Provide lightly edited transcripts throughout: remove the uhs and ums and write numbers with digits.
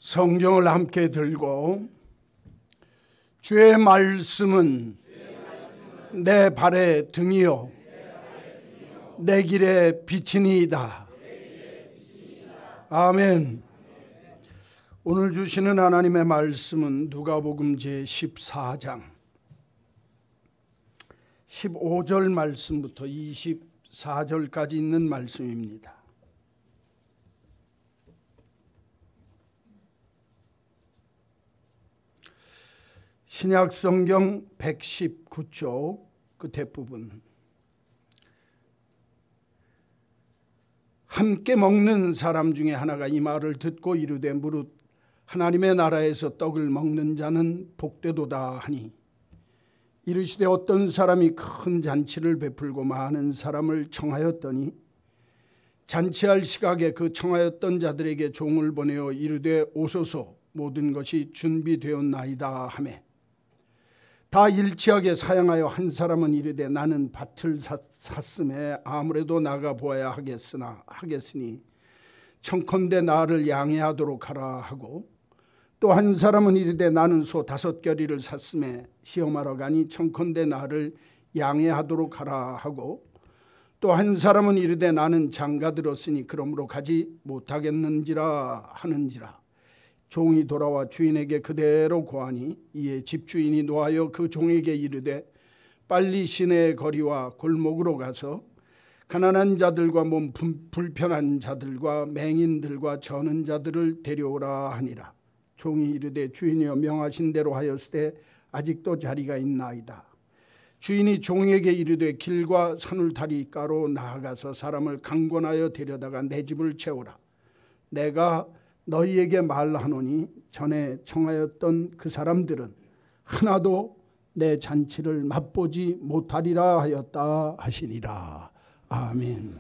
성경을 함께 들고 주의 말씀은 내 발의 등이요 내 길의 빛이니이다. 아멘. 오늘 주시는 하나님의 말씀은 누가복음 제14장 15절 말씀부터 24절까지 있는 말씀입니다. 신약성경 119쪽 끝에 부분. 함께 먹는 사람 중에 하나가 이 말을 듣고 이르되 무릇 하나님의 나라에서 떡을 먹는 자는 복되도다 하니, 이르시되 어떤 사람이 큰 잔치를 베풀고 많은 사람을 청하였더니 잔치할 시각에 그 청하였던 자들에게 종을 보내어 이르되 오소서, 모든 것이 준비되었나이다 하매 다 일치하게 사양하여 한 사람은 이르되 나는 밭을 샀음에 아무래도 나가 보아야 하겠으니 청컨대 나를 양해하도록 하라 하고, 또 한 사람은 이르되 나는 소 5겨리를 샀음에 시험하러 가니 청컨대 나를 양해하도록 하라 하고, 또 한 사람은 이르되 나는 장가 들었으니 그러므로 가지 못하겠는지라 하는지라. 종이 돌아와 주인에게 그대로 고하니 이에 집주인이 노하여 그 종에게 이르되 빨리 시내의 거리와 골목으로 가서 가난한 자들과 몸 불편한 자들과 맹인들과 저는 자들을 데려오라 하니라. 종이 이르되 주인이여 명하신 대로 하였으되 아직도 자리가 있나이다. 주인이 종에게 이르되 길과 산울다리가로 나아가서 사람을 강권하여 데려다가 내 집을 채우라. 내가 너희에게 말하노니 전에 청하였던 그 사람들은 하나도 내 잔치를 맛보지 못하리라 하였다 하시니라. 아멘.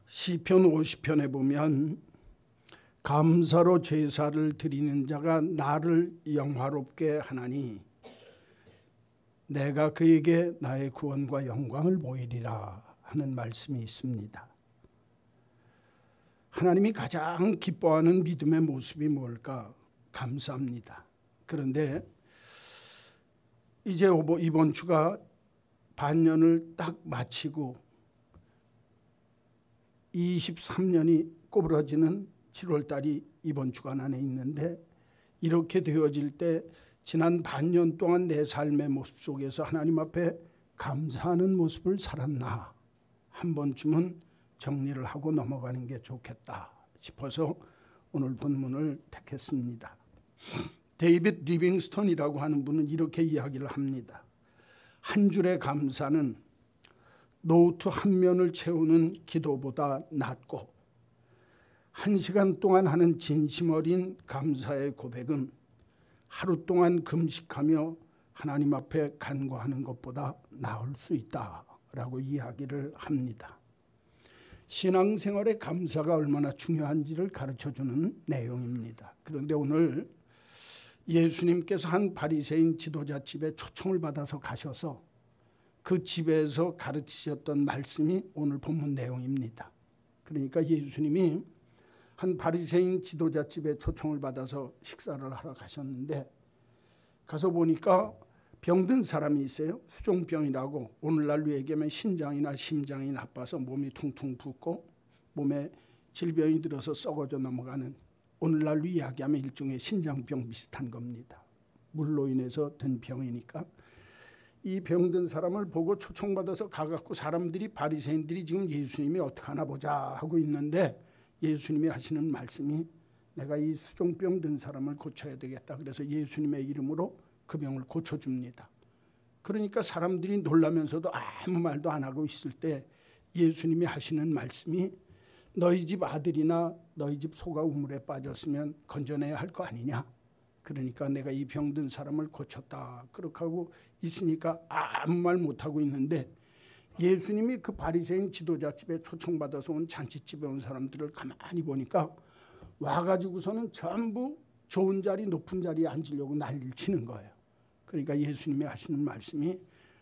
시편 50편에 보면 감사로 제사를 드리는 자가 나를 영화롭게 하나니 내가 그에게 나의 구원과 영광을 보이리라 하는 말씀이 있습니다. 하나님이 가장 기뻐하는 믿음의 모습이 뭘까? 감사합니다. 그런데 이제 이번 주가 반년을 딱 마치고 23년이 꼬부러지는 7월달이 이번 주간 안에 있는데, 이렇게 되어질 때 지난 반년 동안 내 삶의 모습 속에서 하나님 앞에 감사하는 모습을 살았나, 한 번쯤은 정리를 하고 넘어가는 게 좋겠다 싶어서 오늘 본문을 택했습니다. 데이빗 리빙스턴이라고 하는 분은 이렇게 이야기를 합니다. 한 줄의 감사는 노트 한 면을 채우는 기도보다 낫고, 1시간 동안 하는 진심 어린 감사의 고백은 하루 동안 금식하며 하나님 앞에 간구하는 것보다 나을 수 있다라고 이야기를 합니다. 신앙생활의 감사가 얼마나 중요한지를 가르쳐주는 내용입니다. 그런데 오늘 예수님께서 한 바리새인 지도자 집에 초청을 받아서 가셔서 그 집에서 가르치셨던 말씀이 오늘 본문 내용입니다. 그러니까 예수님이 한 바리새인 지도자 집에 초청을 받아서 식사를 하러 가셨는데, 가서 보니까 병든 사람이 있어요. 수종병이라고, 오늘날로 얘기하면 신장이나 심장이 나빠서 몸이 퉁퉁 붓고 몸에 질병이 들어서 썩어져 넘어가는, 오늘날로 이야기하면 일종의 신장병 비슷한 겁니다. 물로 인해서 든 병이니까 이 병든 사람을 보고 초청받아서 가갖고 사람들이, 바리새인들이 지금 예수님이 어떻게 하나 보자 하고 있는데, 예수님이 하시는 말씀이 내가 이 수종병 든 사람을 고쳐야 되겠다. 그래서 예수님의 이름으로 그 병을 고쳐줍니다. 그러니까 사람들이 놀라면서도 아무 말도 안 하고 있을 때 예수님이 하시는 말씀이 너희 집 아들이나 너희 집 소가 우물에 빠졌으면 건져내야 할 거 아니냐. 그러니까 내가 이 병든 사람을 고쳤다. 그렇게 하고 있으니까 아무 말 못하고 있는데, 예수님이 그 바리새인 지도자 집에 초청받아서 온 잔치집에 온 사람들을 가만히 보니까 와가지고서는 전부 좋은 자리, 높은 자리에 앉으려고 난리를 치는 거예요. 그러니까 예수님이 하시는 말씀이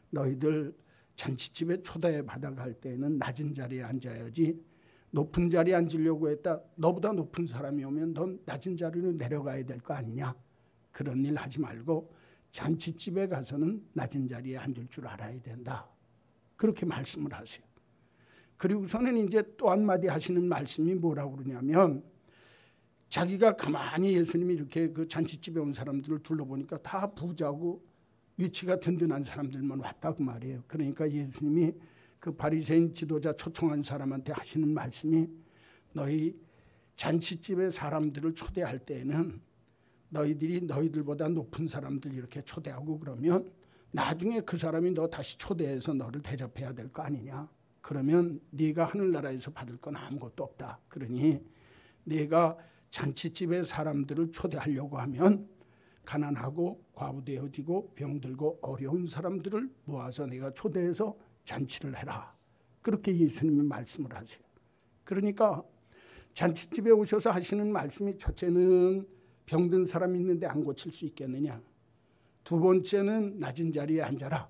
너희들 잔치집에 초대 받아갈 때에는 낮은 자리에 앉아야지 높은 자리에 앉으려고 했다. 너보다 높은 사람이 오면 넌 낮은 자리로 내려가야 될 거 아니냐. 그런 일 하지 말고 잔치집에 가서는 낮은 자리에 앉을 줄 알아야 된다. 그렇게 말씀을 하세요. 그리고서는 이제 또 한마디 하시는 말씀이 뭐라고 그러냐면, 자기가 가만히 예수님이 이렇게 그 잔치집에 온 사람들을 둘러보니까 다 부자고 위치가 든든한 사람들만 왔다고 말이에요. 그러니까 예수님이 그 바리새인 지도자 초청한 사람한테 하시는 말씀이, 너희 잔치집에 사람들을 초대할 때에는 너희들이 너희들보다 높은 사람들 이렇게 초대하고 그러면 나중에 그 사람이 너 다시 초대해서 너를 대접해야 될 거 아니냐. 그러면 네가 하늘나라에서 받을 건 아무것도 없다. 그러니 네가 잔치집에 사람들을 초대하려고 하면 가난하고 과부되어지고 병들고 어려운 사람들을 모아서 네가 초대해서 잔치를 해라. 그렇게 예수님이 말씀을 하세요. 그러니까 잔치집에 오셔서 하시는 말씀이, 첫째는 병든 사람이 있는데 안 고칠 수 있겠느냐. 두 번째는 낮은 자리에 앉아라.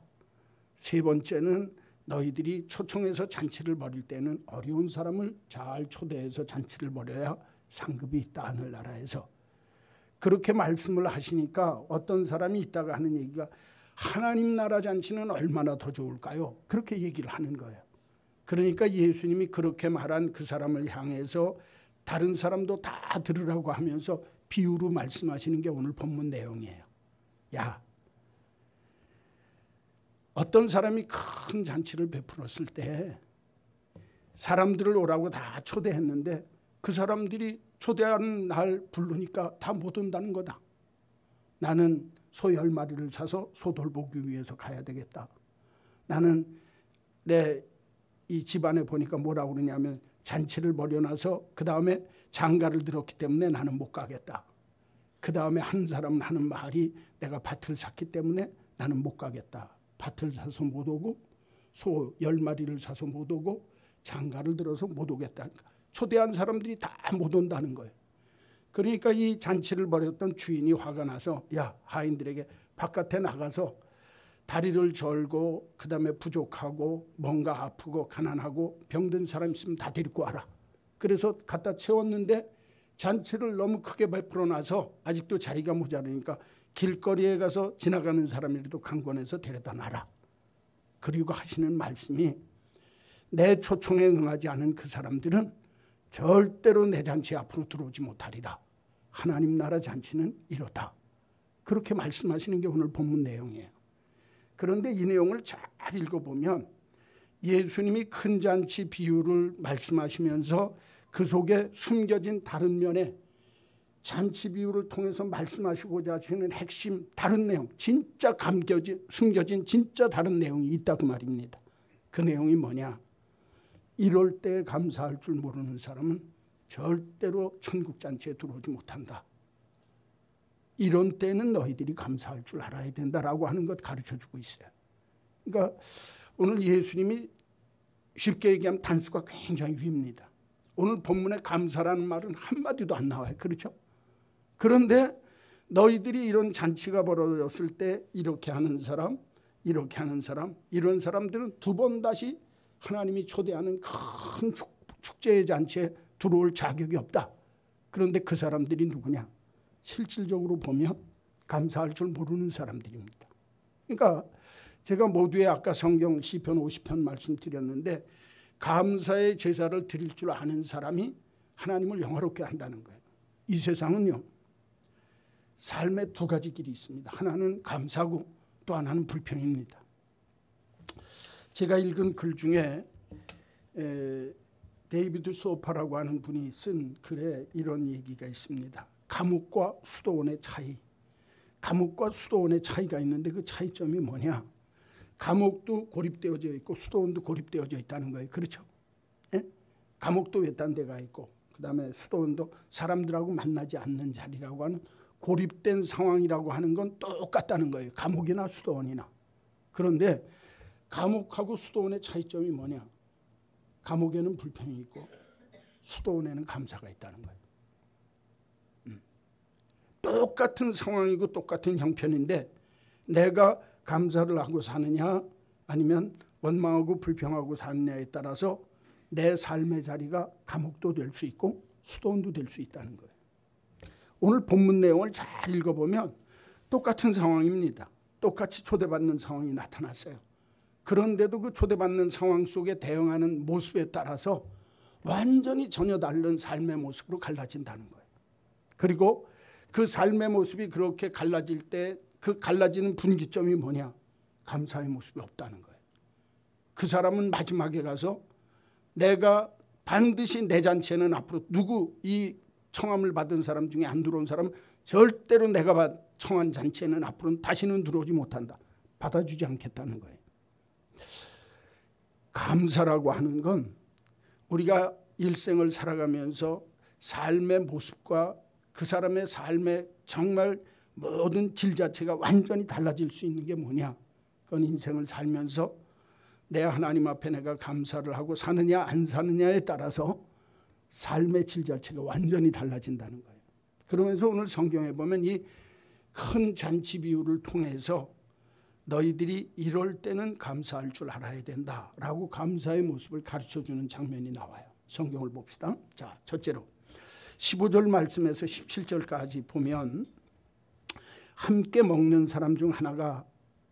세 번째는 너희들이 초청해서 잔치를 벌일 때는 어려운 사람을 잘 초대해서 잔치를 벌여야 상급이 있다, 하늘나라에서. 그렇게 말씀을 하시니까 어떤 사람이 있다가 하는 얘기가, 하나님 나라 잔치는 얼마나 더 좋을까요? 그렇게 얘기를 하는 거예요. 그러니까 예수님이 그렇게 말한 그 사람을 향해서 다른 사람도 다 들으라고 하면서 비유로 말씀하시는 게 오늘 본문 내용이에요. 야, 어떤 사람이 큰 잔치를 베풀었을 때 사람들을 오라고 다 초대했는데 그 사람들이 초대하는 날 부르니까 다 못 온다는 거다. 나는 소 10마리를 사서 소 돌보기 위해서 가야 되겠다. 나는 내 이 집안에 보니까 뭐라고 그러냐면, 잔치를 벌여놔서 그 다음에 장가를 들었기 때문에 나는 못 가겠다. 그 다음에 한 사람은 하는 말이, 내가 밭을 샀기 때문에 나는 못 가겠다. 밭을 사서 못 오고 소 10마리를 사서 못 오고 장가를 들어서 못 오겠다. 초대한 사람들이 다 못 온다는 거예요. 그러니까 이 잔치를 벌였던 주인이 화가 나서, 야, 하인들에게 바깥에 나가서 다리를 절고 그 다음에 부족하고 뭔가 아프고 가난하고 병든 사람 있으면 다 데리고 와라. 그래서 갖다 채웠는데 잔치를 너무 크게 베풀어 놔서 아직도 자리가 모자라니까 길거리에 가서 지나가는 사람이라도 강권해서 데려다 놔라. 그리고 하시는 말씀이, 내 초청에 응하지 않은 그 사람들은 절대로 내 잔치 앞으로 들어오지 못하리라. 하나님 나라 잔치는 이렇다. 그렇게 말씀하시는 게 오늘 본문 내용이에요. 그런데 이 내용을 잘 읽어보면 예수님이 큰 잔치 비유를 말씀하시면서 그 속에 숨겨진 다른 면에 잔치 비유를 통해서 말씀하시고자 하시는 핵심 다른 내용, 진짜 숨겨진 진짜 다른 내용이 있다 그 말입니다. 그 내용이 뭐냐? 이럴 때 감사할 줄 모르는 사람은 절대로 천국 잔치에 들어오지 못한다. 이런 때는 너희들이 감사할 줄 알아야 된다라고 하는 것 가르쳐주고 있어요. 그러니까 오늘 예수님이 쉽게 얘기하면 단수가 굉장히 깁니다. 오늘 본문에 감사라는 말은 한마디도 안 나와요. 그렇죠? 그런데 너희들이 이런 잔치가 벌어졌을 때 이렇게 하는 사람, 이렇게 하는 사람, 이런 사람들은 두 번 다시 하나님이 초대하는 큰 축제의 잔치에 들어올 자격이 없다. 그런데 그 사람들이 누구냐? 실질적으로 보면 감사할 줄 모르는 사람들입니다. 그러니까 제가 모두의 아까 성경 시편 50편 말씀드렸는데, 감사의 제사를 드릴 줄 아는 사람이 하나님을 영화롭게 한다는 거예요. 이 세상은요, 삶의 두 가지 길이 있습니다. 하나는 감사고 또 하나는 불평입니다. 제가 읽은 글 중에 데이비드 소파라고 하는 분이 쓴 글에 이런 얘기가 있습니다. 감옥과 수도원의 차이. 감옥과 수도원의 차이가 있는데 그 차이점이 뭐냐? 감옥도 고립되어져 있고 수도원도 고립되어져 있다는 거예요. 그렇죠? 예? 감옥도 외딴 데가 있고 그 다음에 수도원도 사람들하고 만나지 않는 자리라고 하는 고립된 상황이라고 하는 건 똑같다는 거예요. 감옥이나 수도원이나. 그런데 감옥하고 수도원의 차이점이 뭐냐? 감옥에는 불평이 있고 수도원에는 감사가 있다는 거예요. 똑같은 상황이고 똑같은 형편인데 내가 감사를 하고 사느냐 아니면 원망하고 불평하고 사느냐에 따라서 내 삶의 자리가 감옥도 될 수 있고 수도원도 될 수 있다는 거예요. 오늘 본문 내용을 잘 읽어보면 똑같은 상황입니다. 똑같이 초대받는 상황이 나타났어요. 그런데도 그 초대받는 상황 속에 대응하는 모습에 따라서 완전히 전혀 다른 삶의 모습으로 갈라진다는 거예요. 그리고 그 삶의 모습이 그렇게 갈라질 때 그 갈라지는 분기점이 뭐냐? 감사의 모습이 없다는 거예요. 그 사람은 마지막에 가서 내가 반드시 내 잔치에는 앞으로 누구 이 청함을 받은 사람 중에 안 들어온 사람 절대로 내가 청한 잔치에는 앞으로는 다시는 들어오지 못한다. 받아주지 않겠다는 거예요. 감사라고 하는 건 우리가 일생을 살아가면서 삶의 모습과 그 사람의 삶의 정말 모든 질 자체가 완전히 달라질 수 있는 게 뭐냐? 그건 인생을 살면서 내 하나님 앞에 내가 감사를 하고 사느냐 안 사느냐에 따라서 삶의 질 자체가 완전히 달라진다는 거예요. 그러면서 오늘 성경에 보면 이 큰 잔치 비유를 통해서 너희들이 이럴 때는 감사할 줄 알아야 된다라고 감사의 모습을 가르쳐주는 장면이 나와요. 성경을 봅시다. 자, 첫째로 15절 말씀에서 17절까지 보면 함께 먹는 사람 중 하나가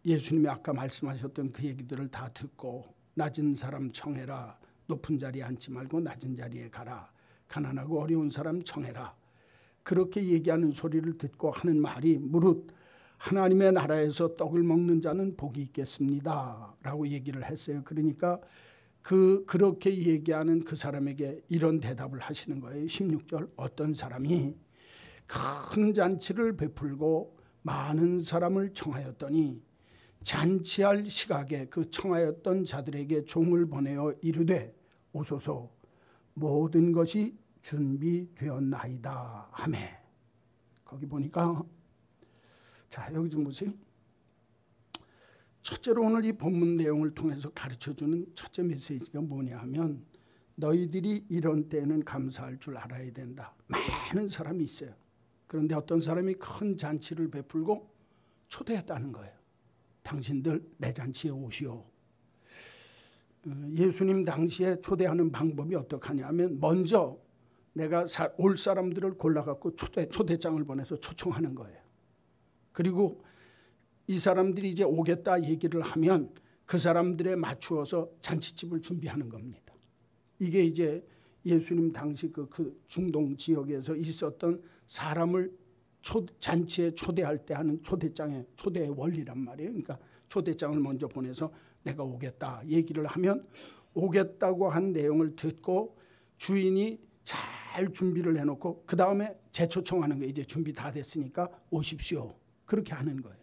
예수님이 아까 말씀하셨던 그 얘기들을 다 듣고 낮은 사람 청해라, 높은 자리에 앉지 말고 낮은 자리에 가라, 가난하고 어려운 사람 청해라, 그렇게 얘기하는 소리를 듣고 하는 말이 무릇 하나님의 나라에서 떡을 먹는 자는 복이 있겠습니다 라고 얘기를 했어요. 그러니까 그렇게 얘기하는 그 사람에게 이런 대답을 하시는 거예요. 16절, 어떤 사람이 큰 잔치를 베풀고 많은 사람을 청하였더니 잔치할 시각에 그 청하였던 자들에게 종을 보내어 이르되 오소서 모든 것이 준비되었나이다 하매. 거기 보니까 자, 여기 좀 보세요. 첫째로 오늘 이 본문 내용을 통해서 가르쳐주는 첫째 메시지가 뭐냐 하면 너희들이 이런 때는 감사할 줄 알아야 된다. 많은 사람이 있어요. 그런데 어떤 사람이 큰 잔치를 베풀고 초대했다는 거예요. 당신들 내 잔치에 오시오. 예수님 당시에 초대하는 방법이 어떻게 하냐면 먼저 내가 올 사람들을 골라갖고 초대장을 보내서 초청하는 거예요. 그리고 이 사람들이 이제 오겠다 얘기를 하면 그 사람들에 맞추어서 잔치집을 준비하는 겁니다. 이게 이제 예수님 당시 그 중동 지역에서 있었던 사람을 잔치에 초대할 때 하는 초대의 원리란 말이에요. 그러니까 초대장을 먼저 보내서 내가 오겠다 얘기를 하면 오겠다고 한 내용을 듣고 주인이 잘 준비를 해놓고 그 다음에 재초청하는 거예요. 이제 준비 다 됐으니까 오십시오. 그렇게 하는 거예요.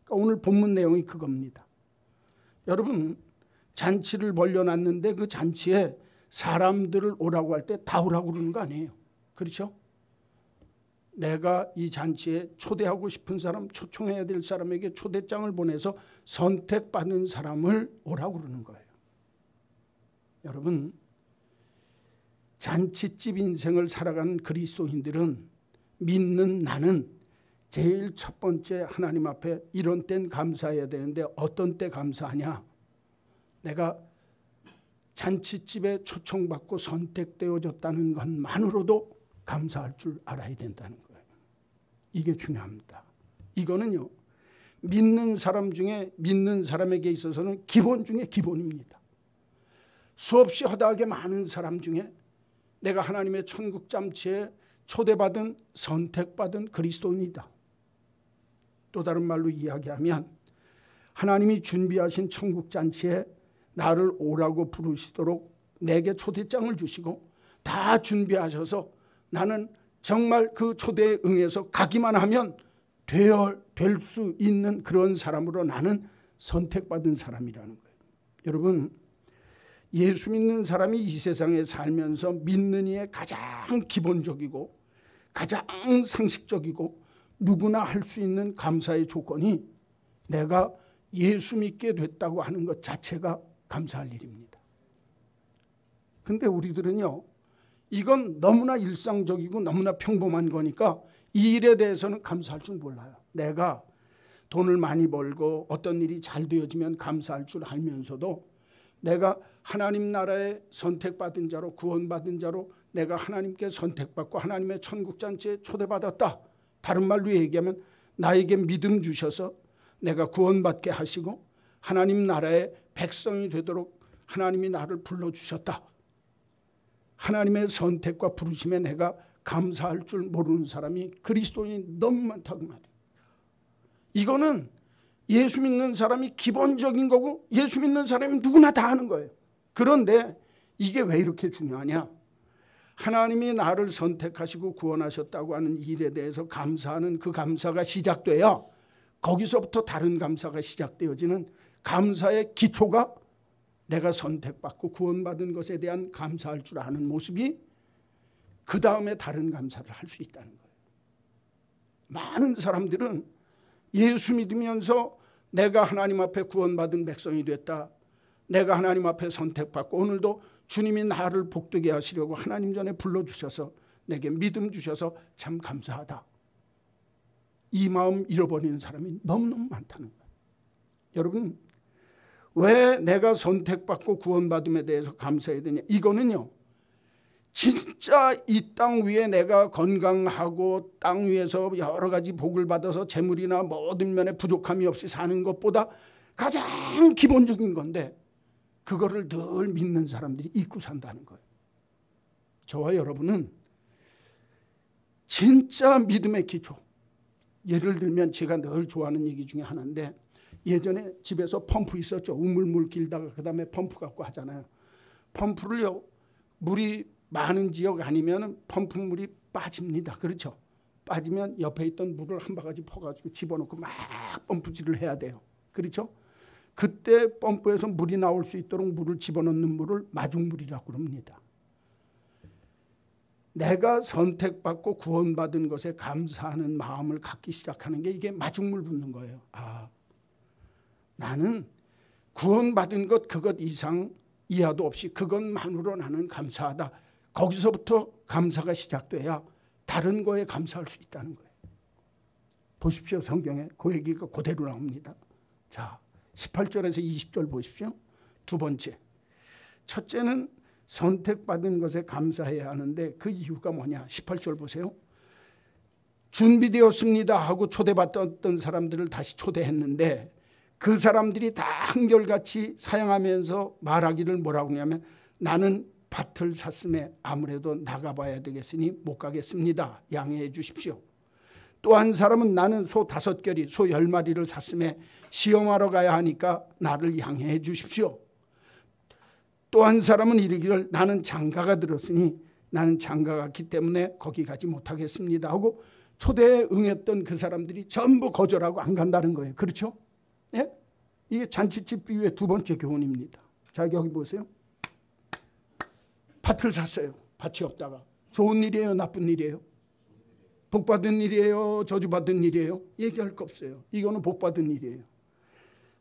그러니까 오늘 본문 내용이 그겁니다. 여러분 잔치를 벌려놨는데 그 잔치에 사람들을 오라고 할 때 다 오라고 그러는 거 아니에요. 그렇죠? 내가 이 잔치에 초대하고 싶은 사람, 초청해야 될 사람에게 초대장을 보내서 선택받은 사람을 오라고 그러는 거예요. 여러분 잔치집 인생을 살아가는 그리스도인들은 믿는 나는 제일 첫 번째 하나님 앞에 이런 땐 감사해야 되는데 어떤 때 감사하냐? 내가 잔치집에 초청받고 선택되어졌다는 것만으로도 감사할 줄 알아야 된다는 거예요. 이게 중요합니다. 이거는요 믿는 사람 중에 믿는 사람에게 있어서는 기본 중에 기본입니다. 수없이 허다하게 많은 사람 중에 내가 하나님의 천국 잔치에 초대받은 선택받은 그리스도인이다. 또 다른 말로 이야기하면 하나님이 준비하신 천국 잔치에 나를 오라고 부르시도록 내게 초대장을 주시고 다 준비하셔서 나는 정말 그 초대에 응해서 가기만 하면 될 수 있는 그런 사람으로 나는 선택받은 사람이라는 거예요. 여러분 예수 믿는 사람이 이 세상에 살면서 믿는 이의 가장 기본적이고 가장 상식적이고 누구나 할 수 있는 감사의 조건이 내가 예수 믿게 됐다고 하는 것 자체가 감사할 일입니다. 근데 우리들은요 이건 너무나 일상적이고 너무나 평범한 거니까 이 일에 대해서는 감사할 줄 몰라요. 내가 돈을 많이 벌고 어떤 일이 잘 되어지면 감사할 줄 알면서도 내가 하나님 나라에 선택받은 자로, 구원받은 자로 내가 하나님께 선택받고 하나님의 천국잔치에 초대받았다. 다른 말로 얘기하면 나에게 믿음 주셔서 내가 구원받게 하시고 하나님 나라의 백성이 되도록 하나님이 나를 불러주셨다. 하나님의 선택과 부르심에 내가 감사할 줄 모르는 사람이 그리스도인이 너무 많다고 말이에요. 이거는 예수 믿는 사람이 기본적인 거고 예수 믿는 사람이 누구나 다 하는 거예요. 그런데 이게 왜 이렇게 중요하냐? 하나님이 나를 선택하시고 구원하셨다고 하는 일에 대해서 감사하는 그 감사가 시작돼야 거기서부터 다른 감사가 시작되어지는 감사의 기초가 내가 선택받고 구원받은 것에 대한 감사할 줄 아는 모습이 그 다음에 다른 감사를 할 수 있다는 거예요. 많은 사람들은 예수 믿으면서 내가 하나님 앞에 구원받은 백성이 됐다. 내가 하나님 앞에 선택받고 오늘도 주님이 나를 복되게 하시려고 하나님 전에 불러주셔서 내게 믿음 주셔서 참 감사하다. 이 마음 잃어버리는 사람이 너무너무 많다는 거예요. 여러분, 왜 내가 선택받고 구원받음에 대해서 감사해야 되냐? 이거는요, 진짜 이 땅 위에 내가 건강하고 땅 위에서 여러 가지 복을 받아서 재물이나 모든 면에 부족함이 없이 사는 것보다 가장 기본적인 건데 그거를 늘 믿는 사람들이 잊고 산다는 거예요. 저와 여러분은 진짜 믿음의 기초, 예를 들면 제가 늘 좋아하는 얘기 중에 하나인데 예전에 집에서 펌프 있었죠. 우물물 길다가 그 다음에 펌프 갖고 하잖아요. 펌프를요, 물이 많은 지역 아니면 펌프물이 빠집니다. 그렇죠? 빠지면 옆에 있던 물을 한 바가지 퍼가지고 집어넣고 막 펌프질을 해야 돼요. 그렇죠? 그때 펌프에서 물이 나올 수 있도록 물을 집어넣는 물을 마중물이라고 그럽니다. 내가 선택받고 구원받은 것에 감사하는 마음을 갖기 시작하는 게 이게 마중물 붓는 거예요. 아, 나는 구원받은 것 그것 이상 이하도 없이 그것만으로 나는 감사하다. 거기서부터 감사가 시작돼야 다른 거에 감사할 수 있다는 거예요. 보십시오. 성경에 그 얘기가 그대로 나옵니다. 자, 18절에서 20절 보십시오. 두 번째, 첫째는 선택받은 것에 감사해야 하는데 그 이유가 뭐냐? 18절 보세요. 준비되었습니다 하고 초대받았던 사람들을 다시 초대했는데 그 사람들이 다 한결같이 사양하면서 말하기를 뭐라고 하냐면 나는 밭을 샀음에 아무래도 나가봐야 되겠으니 못 가겠습니다. 양해해 주십시오. 또 한 사람은 나는 소 5결이 소 10마리를 샀음에 시험하러 가야 하니까 나를 양해해 주십시오. 또 한 사람은 이르기를 나는 장가가 들었으니 나는 장가가 갔기 때문에 거기 가지 못하겠습니다 하고 초대에 응했던 그 사람들이 전부 거절하고 안 간다는 거예요. 그렇죠? 예? 이게 잔치집 비유의 두 번째 교훈입니다. 자, 여기 보세요. 밭을 샀어요. 밭이 없다가. 좋은 일이에요? 나쁜 일이에요? 복받은 일이에요? 저주받은 일이에요? 얘기할 거 없어요. 이거는 복받은 일이에요.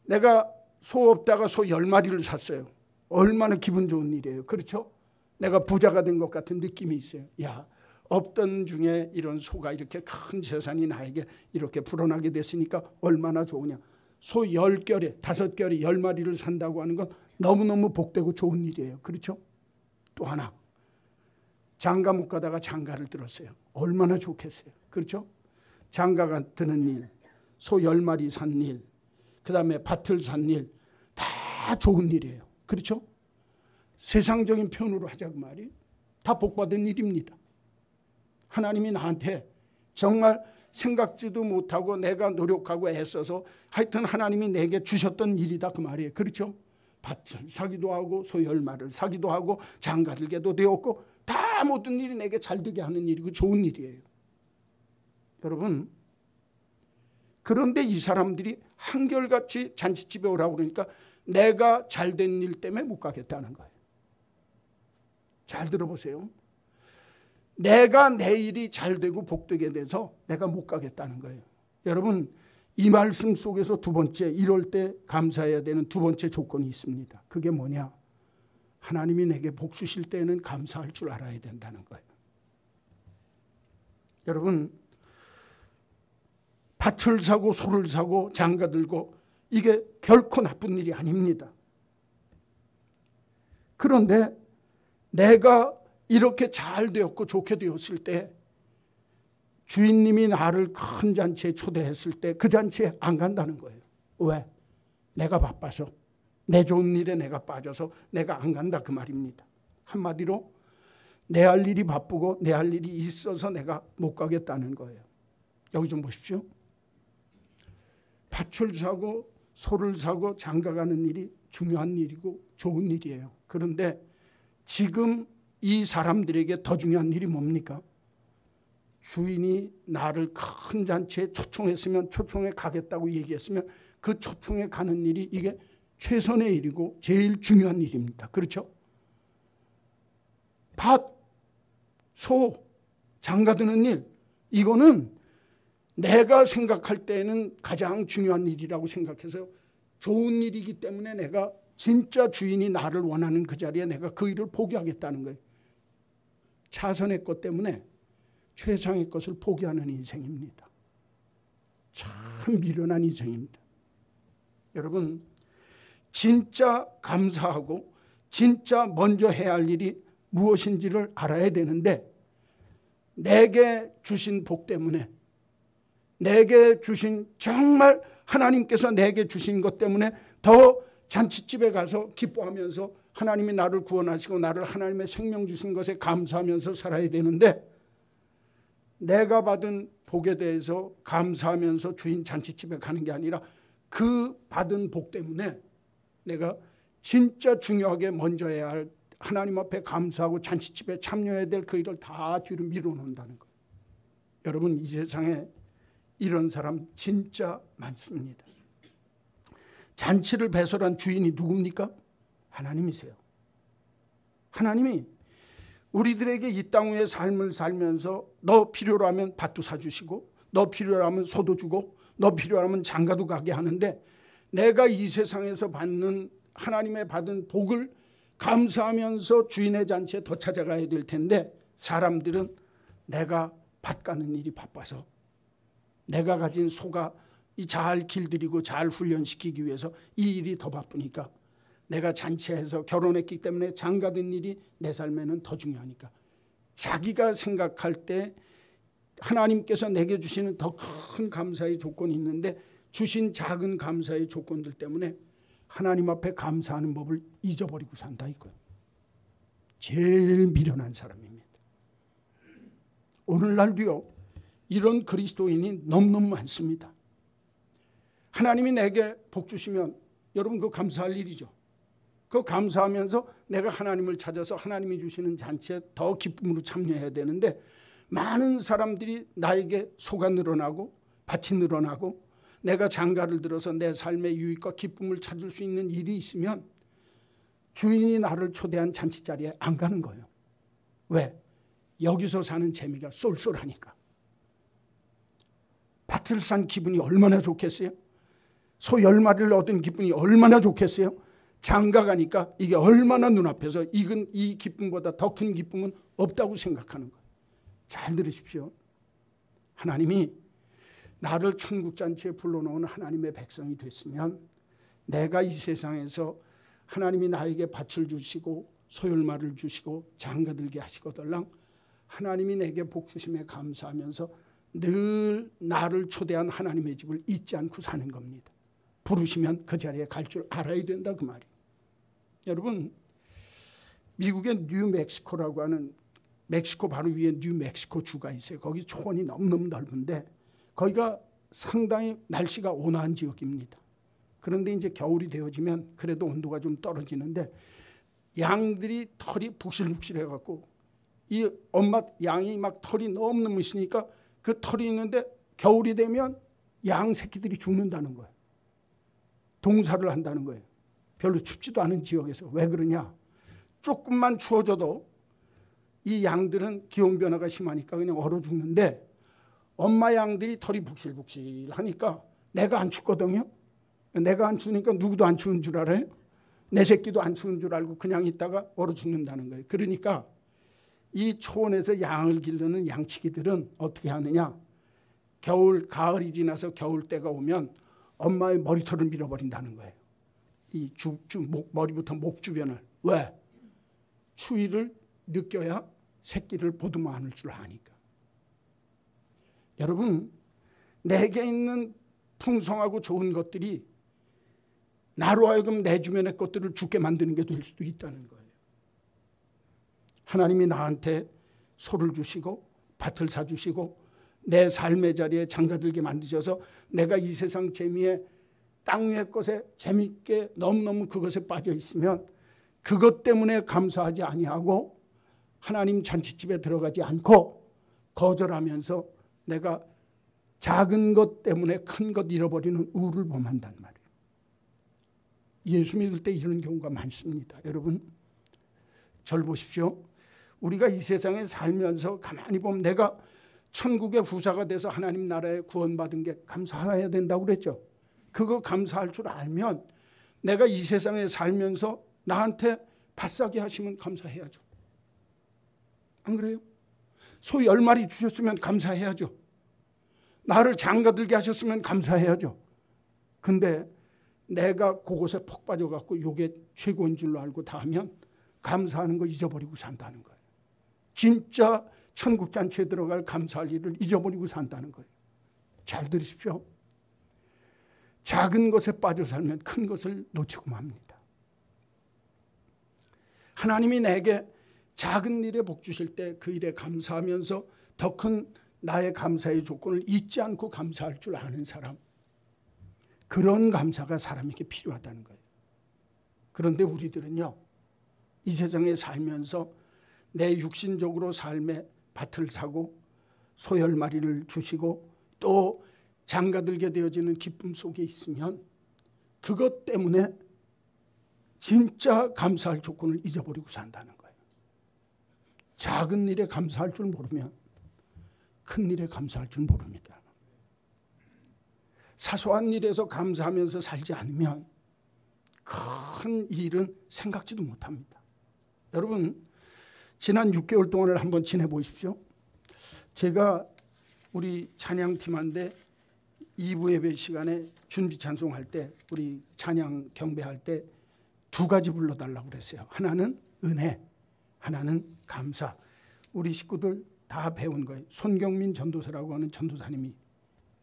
내가 소 없다가 소 10마리를 샀어요. 얼마나 기분 좋은 일이에요. 그렇죠? 내가 부자가 된 것 같은 느낌이 있어요. 야, 없던 중에 이런 소가 이렇게 큰 재산이 나에게 이렇게 불어나게 됐으니까 얼마나 좋으냐. 소 10결에 5결에 10마리를 산다고 하는 건 너무너무 복되고 좋은 일이에요. 그렇죠? 또 하나, 장가 못 가다가 장가를 들었어요. 얼마나 좋겠어요. 그렇죠? 장가가 드는 일, 소 10마리 산 일, 그 다음에 밭을 산 일, 다 좋은 일이에요. 그렇죠? 세상적인 표현으로 하자고 말이에요. 다 복받은 일입니다. 하나님이 나한테 정말 생각지도 못하고 내가 노력하고 애써서 하여튼 하나님이 내게 주셨던 일이다 그 말이에요. 그렇죠? 밭을 사기도 하고 소 10마리를 사기도 하고 장가들게도 되었고 다 모든 일이 내게 잘 되게 하는 일이고 좋은 일이에요. 여러분, 그런데 이 사람들이 한결같이 잔치집에 오라고 그러니까 내가 잘된 일 때문에 못 가겠다는 거예요. 잘 들어보세요. 내가 내 일이 잘 되고 복되게 돼서 내가 못 가겠다는 거예요. 여러분, 이 말씀 속에서 두 번째, 이럴 때 감사해야 되는 두 번째 조건이 있습니다. 그게 뭐냐? 하나님이 내게 복 주실 때는 감사할 줄 알아야 된다는 거예요. 여러분, 밭을 사고 소를 사고 장가 들고 이게 결코 나쁜 일이 아닙니다. 그런데 내가 이렇게 잘 되었고 좋게 되었을 때 주인님이 나를 큰 잔치에 초대했을 때 그 잔치에 안 간다는 거예요. 왜? 내가 바빠서, 내 좋은 일에 내가 빠져서 내가 안 간다 그 말입니다. 한마디로 내 할 일이 바쁘고 내 할 일이 있어서 내가 못 가겠다는 거예요. 여기 좀 보십시오. 밭을 사고 소를 사고 장가가는 일이 중요한 일이고 좋은 일이에요. 그런데 지금 이 사람들에게 더 중요한 일이 뭡니까? 주인이 나를 큰 잔치에 초청했으면 초청에 가겠다고 얘기했으면 그 초청에 가는 일이 이게 최선의 일이고 제일 중요한 일입니다. 그렇죠? 밭, 소, 장가드는 일, 이거는 내가 생각할 때는 가장 중요한 일이라고 생각해서 좋은 일이기 때문에 내가 진짜 주인이 나를 원하는 그 자리에 내가 그 일을 포기하겠다는 거예요. 차선의 것 때문에 최상의 것을 포기하는 인생입니다. 참 미련한 인생입니다. 여러분, 진짜 감사하고 진짜 먼저 해야 할 일이 무엇인지를 알아야 되는데 내게 주신 복 때문에, 내게 주신, 정말 하나님께서 내게 주신 것 때문에 더 잔치집에 가서 기뻐하면서 하나님이 나를 구원하시고 나를 하나님의 생명 주신 것에 감사하면서 살아야 되는데, 내가 받은 복에 대해서 감사하면서 주인 잔치집에 가는 게 아니라 그 받은 복 때문에 내가 진짜 중요하게 먼저 해야 할 하나님 앞에 감사하고 잔치집에 참여해야 될 그 일을 다 뒤로 밀어놓는다는 거예요. 여러분, 이 세상에 이런 사람 진짜 많습니다. 잔치를 배설한 주인이 누굽니까? 하나님이세요. 하나님이 우리들에게 이 땅 위에 삶을 살면서 너 필요로 하면 밭도 사주시고 너 필요로 하면 소도 주고 너 필요로 하면 장가도 가게 하는데, 내가 이 세상에서 받는 하나님의 받은 복을 감사하면서 주인의 잔치에 더 찾아가야 될 텐데, 사람들은 내가 밭 가는 일이 바빠서, 내가 가진 소가 잘 길들이고 잘 훈련시키기 위해서 이 일이 더 바쁘니까, 내가 잔치해서 결혼했기 때문에 장가든 일이 내 삶에는 더 중요하니까, 자기가 생각할 때 하나님께서 내게 주시는 더 큰 감사의 조건이 있는데 주신 작은 감사의 조건들 때문에 하나님 앞에 감사하는 법을 잊어버리고 산다 이거예요. 제일 미련한 사람입니다. 오늘날도요, 이런 그리스도인이 너무너무 많습니다. 하나님이 내게 복 주시면 여러분 그 감사할 일이죠. 그 감사하면서 내가 하나님을 찾아서 하나님이 주시는 잔치에 더 기쁨으로 참여해야 되는데, 많은 사람들이 나에게 소가 늘어나고 밭이 늘어나고 내가 장가를 들어서 내 삶의 유익과 기쁨을 찾을 수 있는 일이 있으면 주인이 나를 초대한 잔치 자리에 안 가는 거예요. 왜? 여기서 사는 재미가 쏠쏠하니까. 밭을 산 기분이 얼마나 좋겠어요? 소 10마리를 얻은 기분이 얼마나 좋겠어요? 장가 가니까 이게 얼마나 눈앞에서 익은 이 기쁨보다 더 큰 기쁨은 없다고 생각하는 거예요. 잘 들으십시오. 하나님이 나를 천국잔치에 불러놓은 하나님의 백성이 됐으면, 내가 이 세상에서 하나님이 나에게 밭을 주시고 소열마를 주시고 장가들게 하시거들랑 하나님이 내게 복 주심에 감사하면서 늘 나를 초대한 하나님의 집을 잊지 않고 사는 겁니다. 부르시면 그 자리에 갈 줄 알아야 된다 그 말이에요. 여러분, 미국의 뉴멕시코라고 하는, 멕시코 바로 위에 뉴멕시코 주가 있어요. 거기 초원이 너무너무 넓은데 거기가 상당히 날씨가 온화한 지역입니다. 그런데 이제 겨울이 되어지면 그래도 온도가 좀 떨어지는데, 양들이 털이 북실북실해 갖고 이 엄마 양이 막 털이 너무너무 있으니까 그 털이 있는데 겨울이 되면 양 새끼들이 죽는다는 거예요. 동사를 한다는 거예요. 별로 춥지도 않은 지역에서. 왜 그러냐? 조금만 추워져도 이 양들은 기온 변화가 심하니까 그냥 얼어 죽는데, 엄마 양들이 털이 북실북실하니까 내가 안 춥거든요. 내가 안 추우니까 누구도 안 추운 줄 알아요? 내 새끼도 안 추운 줄 알고 그냥 있다가 얼어 죽는다는 거예요. 그러니까 이 초원에서 양을 기르는 양치기들은 어떻게 하느냐? 겨울, 가을이 지나서 겨울 때가 오면 엄마의 머리털을 밀어버린다는 거예요. 이 머리부터 목 주변을. 왜? 추위를 느껴야 새끼를 보듬어 안을 줄 아니까. 여러분, 내게 있는 풍성하고 좋은 것들이 나로 하여금 내 주변의 것들을 죽게 만드는 게 될 수도 있다는 거예요. 하나님이 나한테 소를 주시고 밭을 사주시고 내 삶의 자리에 장가들게 만드셔서 내가 이 세상 재미에 땅 위의 것에 재밌게 너무너무 그것에 빠져 있으면 그것 때문에 감사하지 아니하고 하나님 잔치집에 들어가지 않고 거절하면서 내가 작은 것 때문에 큰 것 잃어버리는 우를 범한단 말이에요. 예수 믿을 때 이런 경우가 많습니다. 여러분, 절 보십시오. 우리가 이 세상에 살면서 가만히 보면 내가 천국의 후사가 돼서 하나님 나라에 구원받은 게 감사해야 된다고 그랬죠. 그거 감사할 줄 알면 내가 이 세상에 살면서 나한테 밭사기 하시면 감사해야죠. 안 그래요? 소 10마리 주셨으면 감사해야죠. 나를 장가들게 하셨으면 감사해야죠. 근데 내가 그곳에 폭 빠져갖고 이게 최고인 줄로 알고 다 하면 감사하는 거 잊어버리고 산다는 거예요. 진짜 천국잔치에 들어갈 감사할 일을 잊어버리고 산다는 거예요. 잘 들으십시오. 작은 것에 빠져 살면 큰 것을 놓치고 맙니다. 하나님이 내게 작은 일에 복 주실 때 그 일에 감사하면서 더 큰 나의 감사의 조건을 잊지 않고 감사할 줄 아는 사람, 그런 감사가 사람에게 필요하다는 거예요. 그런데 우리들은요, 이 세상에 살면서 내 육신적으로 삶의 밭을 사고 소 10마리를 주시고 또 장가들게 되어지는 기쁨 속에 있으면 그것 때문에 진짜 감사할 조건을 잊어버리고 산다는 거예요. 작은 일에 감사할 줄 모르면 큰 일에 감사할 줄 모릅니다. 사소한 일에서 감사하면서 살지 않으면 큰 일은 생각지도 못합니다. 여러분, 지난 6개월 동안을 한번 지내보십시오. 제가 우리 찬양팀한테 2부 예배 시간에 준비 찬송할 때, 우리 찬양 경배할 때 2가지 불러달라고 그랬어요. 하나는 은혜, 하나는 감사. 우리 식구들 다 배운 거예요. 손경민 전도사라고 하는 전도사님이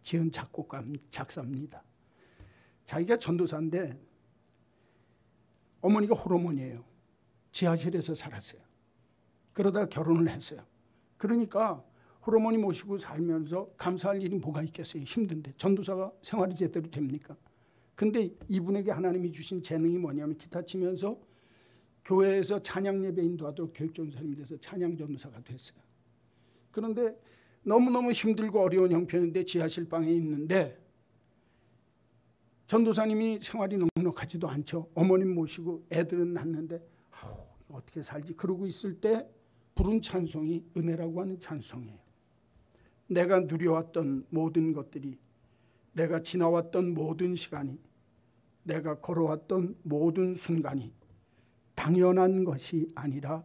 지은 작곡가, 작사입니다. 자기가 전도사인데 어머니가 호르몬이에요. 지하실에서 살았어요. 그러다 결혼을 했어요. 그러니까 호르몬이 모시고 살면서 감사할 일이 뭐가 있겠어요. 힘든데 전도사가 생활이 제대로 됩니까? 근데 이분에게 하나님이 주신 재능이 뭐냐면 기타 치면서 교회에서 찬양 예배 인도하도록 교육전사님이 돼서 찬양 전도사가 됐어요. 그런데 너무너무 힘들고 어려운 형편인데 지하실 방에 있는데 전도사님이 생활이 넉넉하지도 않죠. 어머님 모시고 애들은 낳는데 어떻게 살지? 그러고 있을 때 부른 찬송이 은혜라고 하는 찬송이에요. 내가 누려왔던 모든 것들이, 내가 지나왔던 모든 시간이, 내가 걸어왔던 모든 순간이 당연한 것이 아니라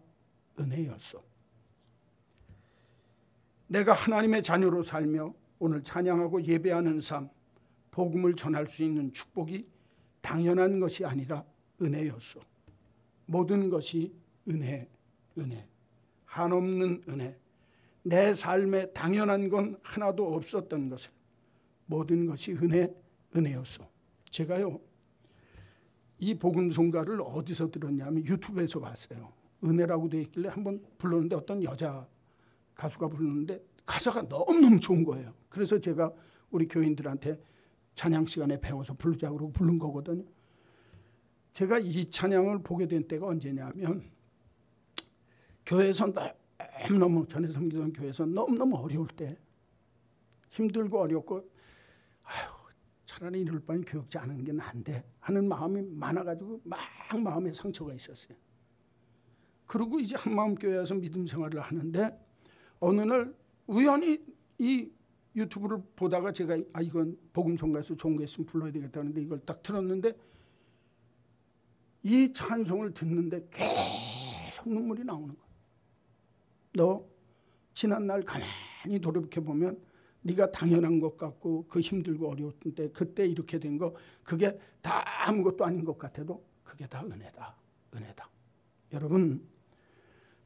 은혜였어. 내가 하나님의 자녀로 살며 오늘 찬양하고 예배하는 삶, 복음을 전할 수 있는 축복이 당연한 것이 아니라 은혜였어. 모든 것이 은혜, 은혜, 한없는 은혜. 내 삶에 당연한 건 하나도 없었던 것을 모든 것이 은혜, 은혜였어. 제가요, 이 복음송가를 어디서 들었냐면 유튜브에서 봤어요. 은혜라고 되어 있길래 한번 불렀는데 어떤 여자 가수가 부르는데 가사가 너무너무 좋은 거예요. 그래서 제가 우리 교인들한테 찬양 시간에 배워서 부르자고 그러고 부른 거거든요. 제가 이 찬양을 보게 된 때가 언제냐면 교회에서 너무너무, 전에 섬기던 교회에서 너무너무 어려울 때, 힘들고 어렵고 차라리 이럴 바엔 교육자 안 하는 게 나은데 하는 마음이 많아가지고 막 마음에 상처가 있었어요. 그리고 이제 한마음교회에서 믿음 생활을 하는데 어느 날 우연히 이 유튜브를 보다가 제가 이건 복음송가에서 좋은 게 있으면 불러야 되겠다는데 이걸 딱 틀었는데 이 찬송을 듣는데 계속 눈물이 나오는 거야. 너 지난날 가만히 돌이켜보면 네가 당연한 것 같고 그 힘들고 어려웠던 때 그때 이렇게 된 거 그게 다 아무것도 아닌 것 같아도 그게 다 은혜다. 은혜다. 여러분,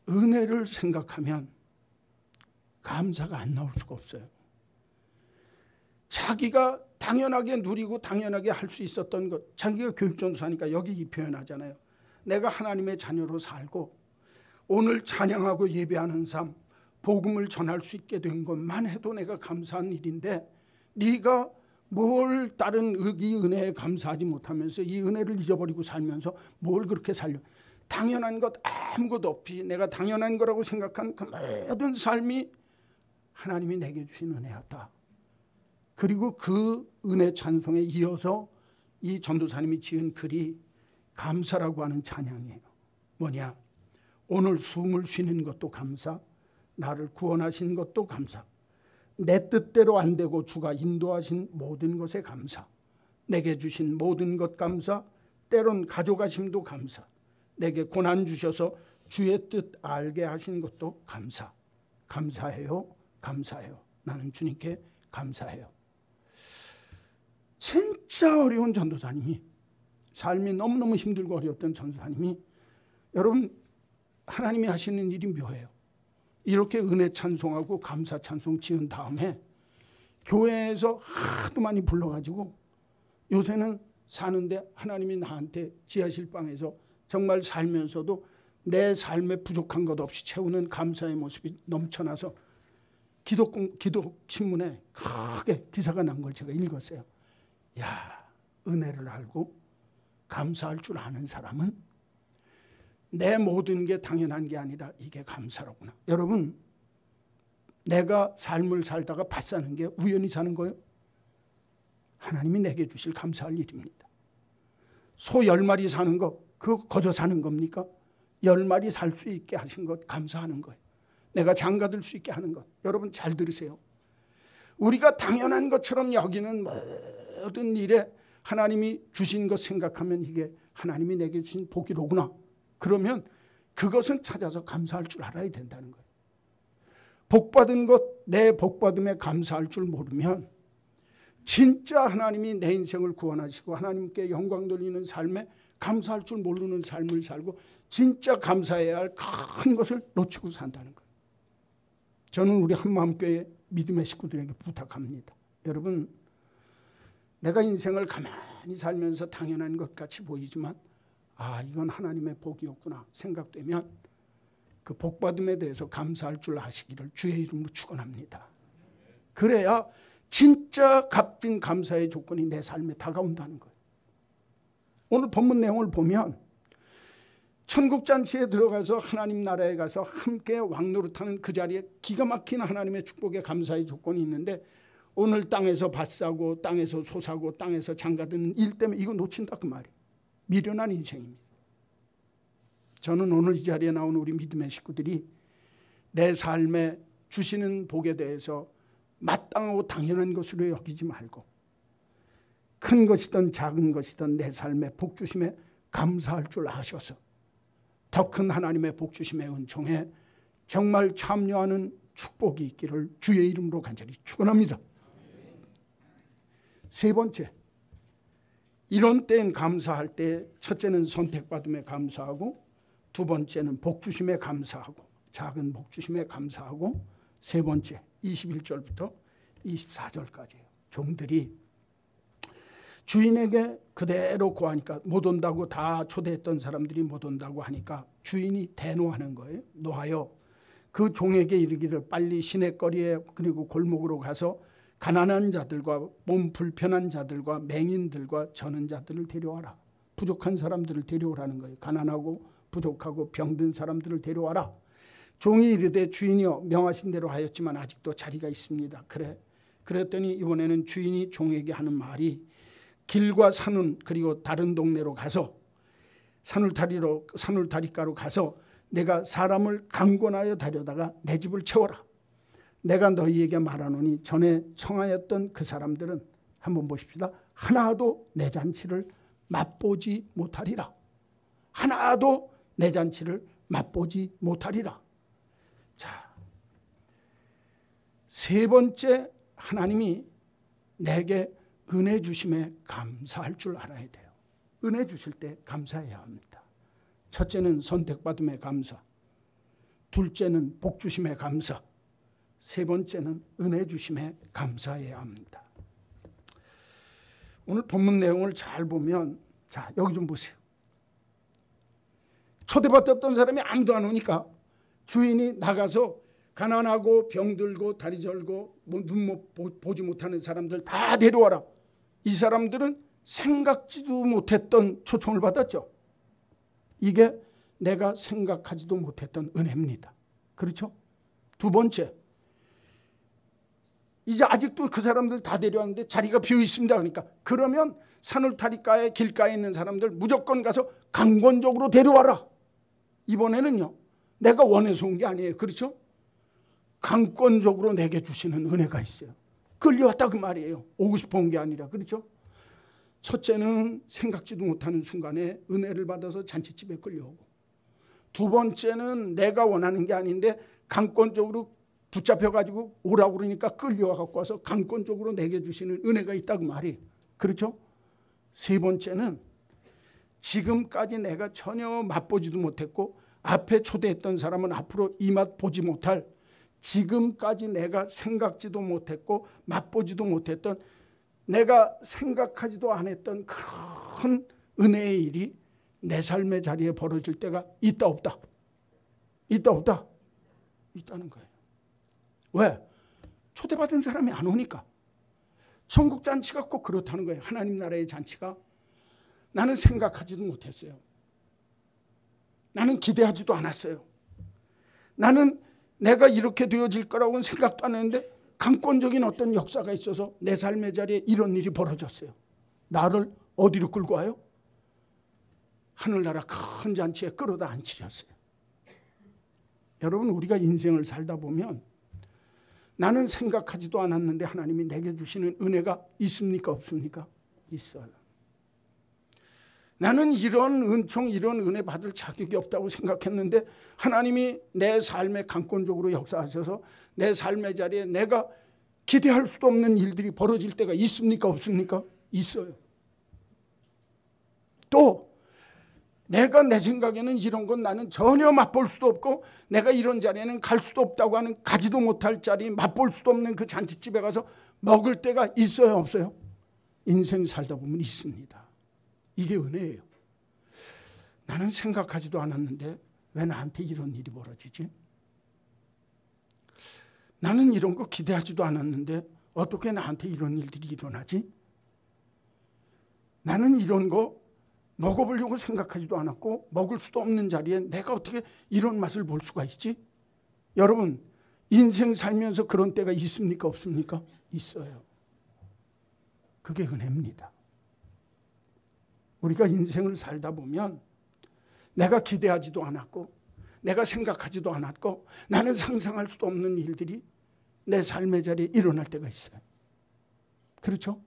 은혜를 생각하면 감사가 안 나올 수가 없어요. 자기가 당연하게 누리고 당연하게 할 수 있었던 것, 자기가 교육전도사니까 여기 이 표현하잖아요. 내가 하나님의 자녀로 살고 오늘 찬양하고 예배하는 삶, 복음을 전할 수 있게 된 것만 해도 내가 감사한 일인데, 네가 뭘 다른 이 은혜에 감사하지 못하면서 이 은혜를 잊어버리고 살면서 뭘 그렇게 살려. 당연한 것 아무것도 없이 내가 당연한 거라고 생각한 그 모든 삶이 하나님이 내게 주신 은혜였다. 그리고 그 은혜 찬송에 이어서 이 전도사님이 지은 글이 감사라고 하는 찬양이에요. 뭐냐? 오늘 숨을 쉬는 것도 감사, 나를 구원하신 것도 감사, 내 뜻대로 안 되고 주가 인도하신 모든 것에 감사, 내게 주신 모든 것 감사, 때론 가져가심도 감사, 내게 고난 주셔서 주의 뜻 알게 하신 것도 감사. 감사해요, 감사해요. 나는 주님께 감사해요. 진짜 어려운 전도사님이, 삶이 너무너무 힘들고 어려웠던 전도사님이, 여러분 하나님이 하시는 일이 묘해요. 이렇게 은혜 찬송하고 감사 찬송 지은 다음에 교회에서 하도 많이 불러가지고 요새는 사는데 하나님이 나한테 지하실 방에서 정말 살면서도 내 삶에 부족한 것 없이 채우는 감사의 모습이 넘쳐나서 기독 신문에 크게 기사가 난 걸 제가 읽었어요. 야, 은혜를 알고 감사할 줄 아는 사람은 내 모든 게 당연한 게 아니라 이게 감사로구나. 여러분, 내가 삶을 살다가 밭 사는 게 우연히 사는 거예요? 하나님이 내게 주실 감사할 일입니다. 소 10마리 사는 거 그거 거저 사는 겁니까? 10마리 살 수 있게 하신 것 감사하는 거예요. 내가 장가들 수 있게 하는 것. 여러분 잘 들으세요. 우리가 당연한 것처럼 여기는 모든 일에 하나님이 주신 것 생각하면 이게 하나님이 내게 주신 복이로구나. 그러면 그것은 찾아서 감사할 줄 알아야 된다는 거예요. 복받은 것, 내 복받음에 감사할 줄 모르면 진짜 하나님이 내 인생을 구원하시고 하나님께 영광 돌리는 삶에 감사할 줄 모르는 삶을 살고 진짜 감사해야 할 큰 것을 놓치고 산다는 거예요. 저는 우리 한마음교회 믿음의 식구들에게 부탁합니다. 여러분, 내가 인생을 가만히 살면서 당연한 것 같이 보이지만 이건 하나님의 복이었구나 생각되면 그 복받음에 대해서 감사할 줄 아시기를 주의 이름으로 축원합니다. 그래야 진짜 값진 감사의 조건이 내 삶에 다가온다는 거예요. 오늘 본문 내용을 보면 천국잔치에 들어가서 하나님 나라에 가서 함께 왕노릇하는 그 자리에 기가 막힌 하나님의 축복의 감사의 조건이 있는데, 오늘 땅에서 밭 사고 땅에서 소 사고 땅에서 장가드는 일 때문에 이거 놓친다 그 말이에요. 미련한 인생입니다. 저는 오늘 이 자리에 나온 우리 믿음의 식구들이 내 삶에 주시는 복에 대해서 마땅하고 당연한 것으로 여기지 말고 큰 것이든 작은 것이든 내 삶에 복 주심에 감사할 줄 아셔서 더 큰 하나님의 복 주심의 은총에 정말 참여하는 축복이 있기를 주의 이름으로 간절히 축원합니다. 세 번째, 이런 때엔 감사할 때 첫째는 선택받음에 감사하고, 두 번째는 복 주심에 감사하고, 작은 복 주심에 감사하고, 세 번째 21절부터 24절까지예요. 종들이 주인에게 그대로 고하니까 못 온다고, 다 초대했던 사람들이 못 온다고 하니까 주인이 대노하는 거예요. 노하여 그 종에게 이르기를 빨리 시내거리에 그리고 골목으로 가서 가난한 자들과 몸 불편한 자들과 맹인들과 저는 자들을 데려와라. 부족한 사람들을 데려오라는 거예요. 가난하고 부족하고 병든 사람들을 데려와라. 종이 이르되 주인이여 명하신 대로 하였지만 아직도 자리가 있습니다. 그랬더니 이번에는 주인이 종에게 하는 말이, 길과 산은 그리고 다른 동네로 가서 산울타리가로 가서 내가 사람을 강권하여 다려다가 내 집을 채워라. 내가 너희에게 말하노니 전에 청하였던 그 사람들은, 한번 보십시다, 하나도 내 잔치를 맛보지 못하리라. 하나도 내 잔치를 맛보지 못하리라. 자, 세 번째, 하나님이 내게 은혜 주심에 감사할 줄 알아야 돼요. 은혜 주실 때 감사해야 합니다. 첫째는 선택받음에 감사, 둘째는 복 주심에 감사, 세 번째는 은혜 주심에 감사해야 합니다. 오늘 본문 내용을 잘 보면, 자, 여기 좀 보세요. 초대받았던 사람이 아무도 안 오니까 주인이 나가서 가난하고 병들고 다리 절고 눈 보지 못하는 사람들 다 데려와라. 이 사람들은 생각지도 못했던 초청을 받았죠. 이게 내가 생각하지도 못했던 은혜입니다. 그렇죠? 두 번째, 이제 아직도 그 사람들 다 데려왔는데 자리가 비어 있습니다. 그러니까 그러면 산울타리가에 길가에 있는 사람들 무조건 가서 강권적으로 데려와라. 이번에는요, 내가 원해서 온 게 아니에요. 그렇죠? 강권적으로 내게 주시는 은혜가 있어요. 끌려왔다 그 말이에요. 오고 싶어 온 게 아니라. 그렇죠? 첫째는 생각지도 못하는 순간에 은혜를 받아서 잔치집에 끌려오고, 두 번째는 내가 원하는 게 아닌데 강권적으로 붙잡혀가지고 오라고 그러니까 끌려와 갖고 와서 강권적으로 내게 주시는 은혜가 있다고 말이에요. 그렇죠? 세 번째는 지금까지 내가 전혀 맛보지도 못했고 앞에 초대했던 사람은 앞으로 이 맛 보지 못할, 지금까지 내가 생각지도 못했고 맛보지도 못했던, 내가 생각하지도 않았던 그런 은혜의 일이 내 삶의 자리에 벌어질 때가 있다 없다? 있다 없다? 있다는 거예요. 왜? 초대받은 사람이 안 오니까. 천국 잔치가 꼭 그렇다는 거예요. 하나님 나라의 잔치가 나는 생각하지도 못했어요. 나는 기대하지도 않았어요. 나는 내가 이렇게 되어질 거라고는 생각도 안 했는데 강권적인 어떤 역사가 있어서 내 삶의 자리에 이런 일이 벌어졌어요. 나를 어디로 끌고 와요? 하늘나라 큰 잔치에 끌어다 앉히셨어요. 여러분, 우리가 인생을 살다 보면 나는 생각하지도 않았는데 하나님이 내게 주시는 은혜가 있습니까? 없습니까? 있어요. 나는 이런 은총, 이런 은혜 받을 자격이 없다고 생각했는데 하나님이 내 삶에 강권적으로 역사하셔서 내 삶의 자리에 내가 기대할 수도 없는 일들이 벌어질 때가 있습니까? 없습니까? 있어요. 또 내가 내 생각에는 이런 건 나는 전혀 맛볼 수도 없고 내가 이런 자리에는 갈 수도 없다고 하는, 가지도 못할 자리, 맛볼 수도 없는 그 잔치집에 가서 먹을 때가 있어요? 없어요? 인생 살다 보면 있습니다. 이게 은혜예요. 나는 생각하지도 않았는데 왜 나한테 이런 일이 벌어지지? 나는 이런 거 기대하지도 않았는데 어떻게 나한테 이런 일들이 일어나지? 나는 이런 거 먹어보려고 생각하지도 않았고 먹을 수도 없는 자리에 내가 어떻게 이런 맛을 볼 수가 있지? 여러분, 인생 살면서 그런 때가 있습니까? 없습니까? 있어요. 그게 은혜입니다. 우리가 인생을 살다 보면 내가 기대하지도 않았고 내가 생각하지도 않았고 나는 상상할 수도 없는 일들이 내 삶의 자리에 일어날 때가 있어요. 그렇죠?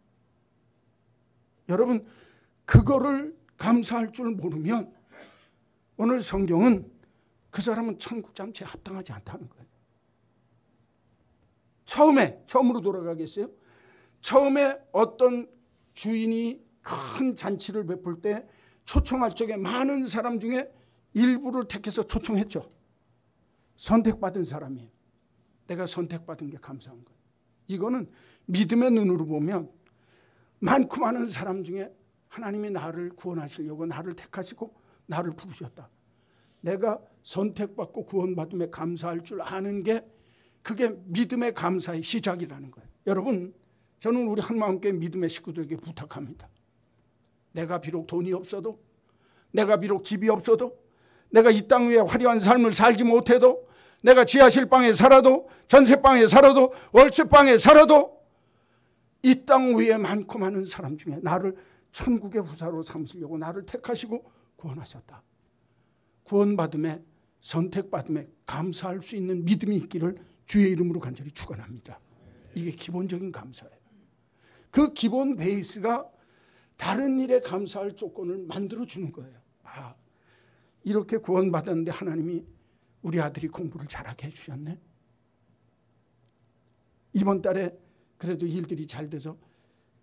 여러분, 그거를 감사할 줄 모르면 오늘 성경은 그 사람은 천국 잔치에 합당하지 않다는 거예요. 처음으로 돌아가겠어요? 처음에 어떤 주인이 큰 잔치를 베풀 때 초청할 적에 많은 사람 중에 일부를 택해서 초청했죠. 선택받은 사람이에요. 내가 선택받은 게 감사한 거예요. 이거는 믿음의 눈으로 보면 많고 많은 사람 중에 하나님이 나를 구원하시려고 나를 택하시고 나를 부르셨다. 내가 선택받고 구원받음에 감사할 줄 아는 게, 그게 믿음의 감사의 시작이라는 거예요. 여러분, 저는 우리 한마음교회 믿음의 식구들에게 부탁합니다. 내가 비록 돈이 없어도, 내가 비록 집이 없어도, 내가 이 땅 위에 화려한 삶을 살지 못해도, 내가 지하실 방에 살아도, 전세방에 살아도, 월세방에 살아도 이 땅 위에 많고 많은 사람 중에 나를 천국의 후사로 삼으시려고 나를 택하시고 구원하셨다. 구원받음에, 선택받음에 감사할 수 있는 믿음이 있기를 주의 이름으로 간절히 축원합니다. 이게 기본적인 감사예요. 그 기본 베이스가 다른 일에 감사할 조건을 만들어주는 거예요. 아, 이렇게 구원받았는데 하나님이 우리 아들이 공부를 잘하게 해주셨네. 이번 달에 그래도 일들이 잘 돼서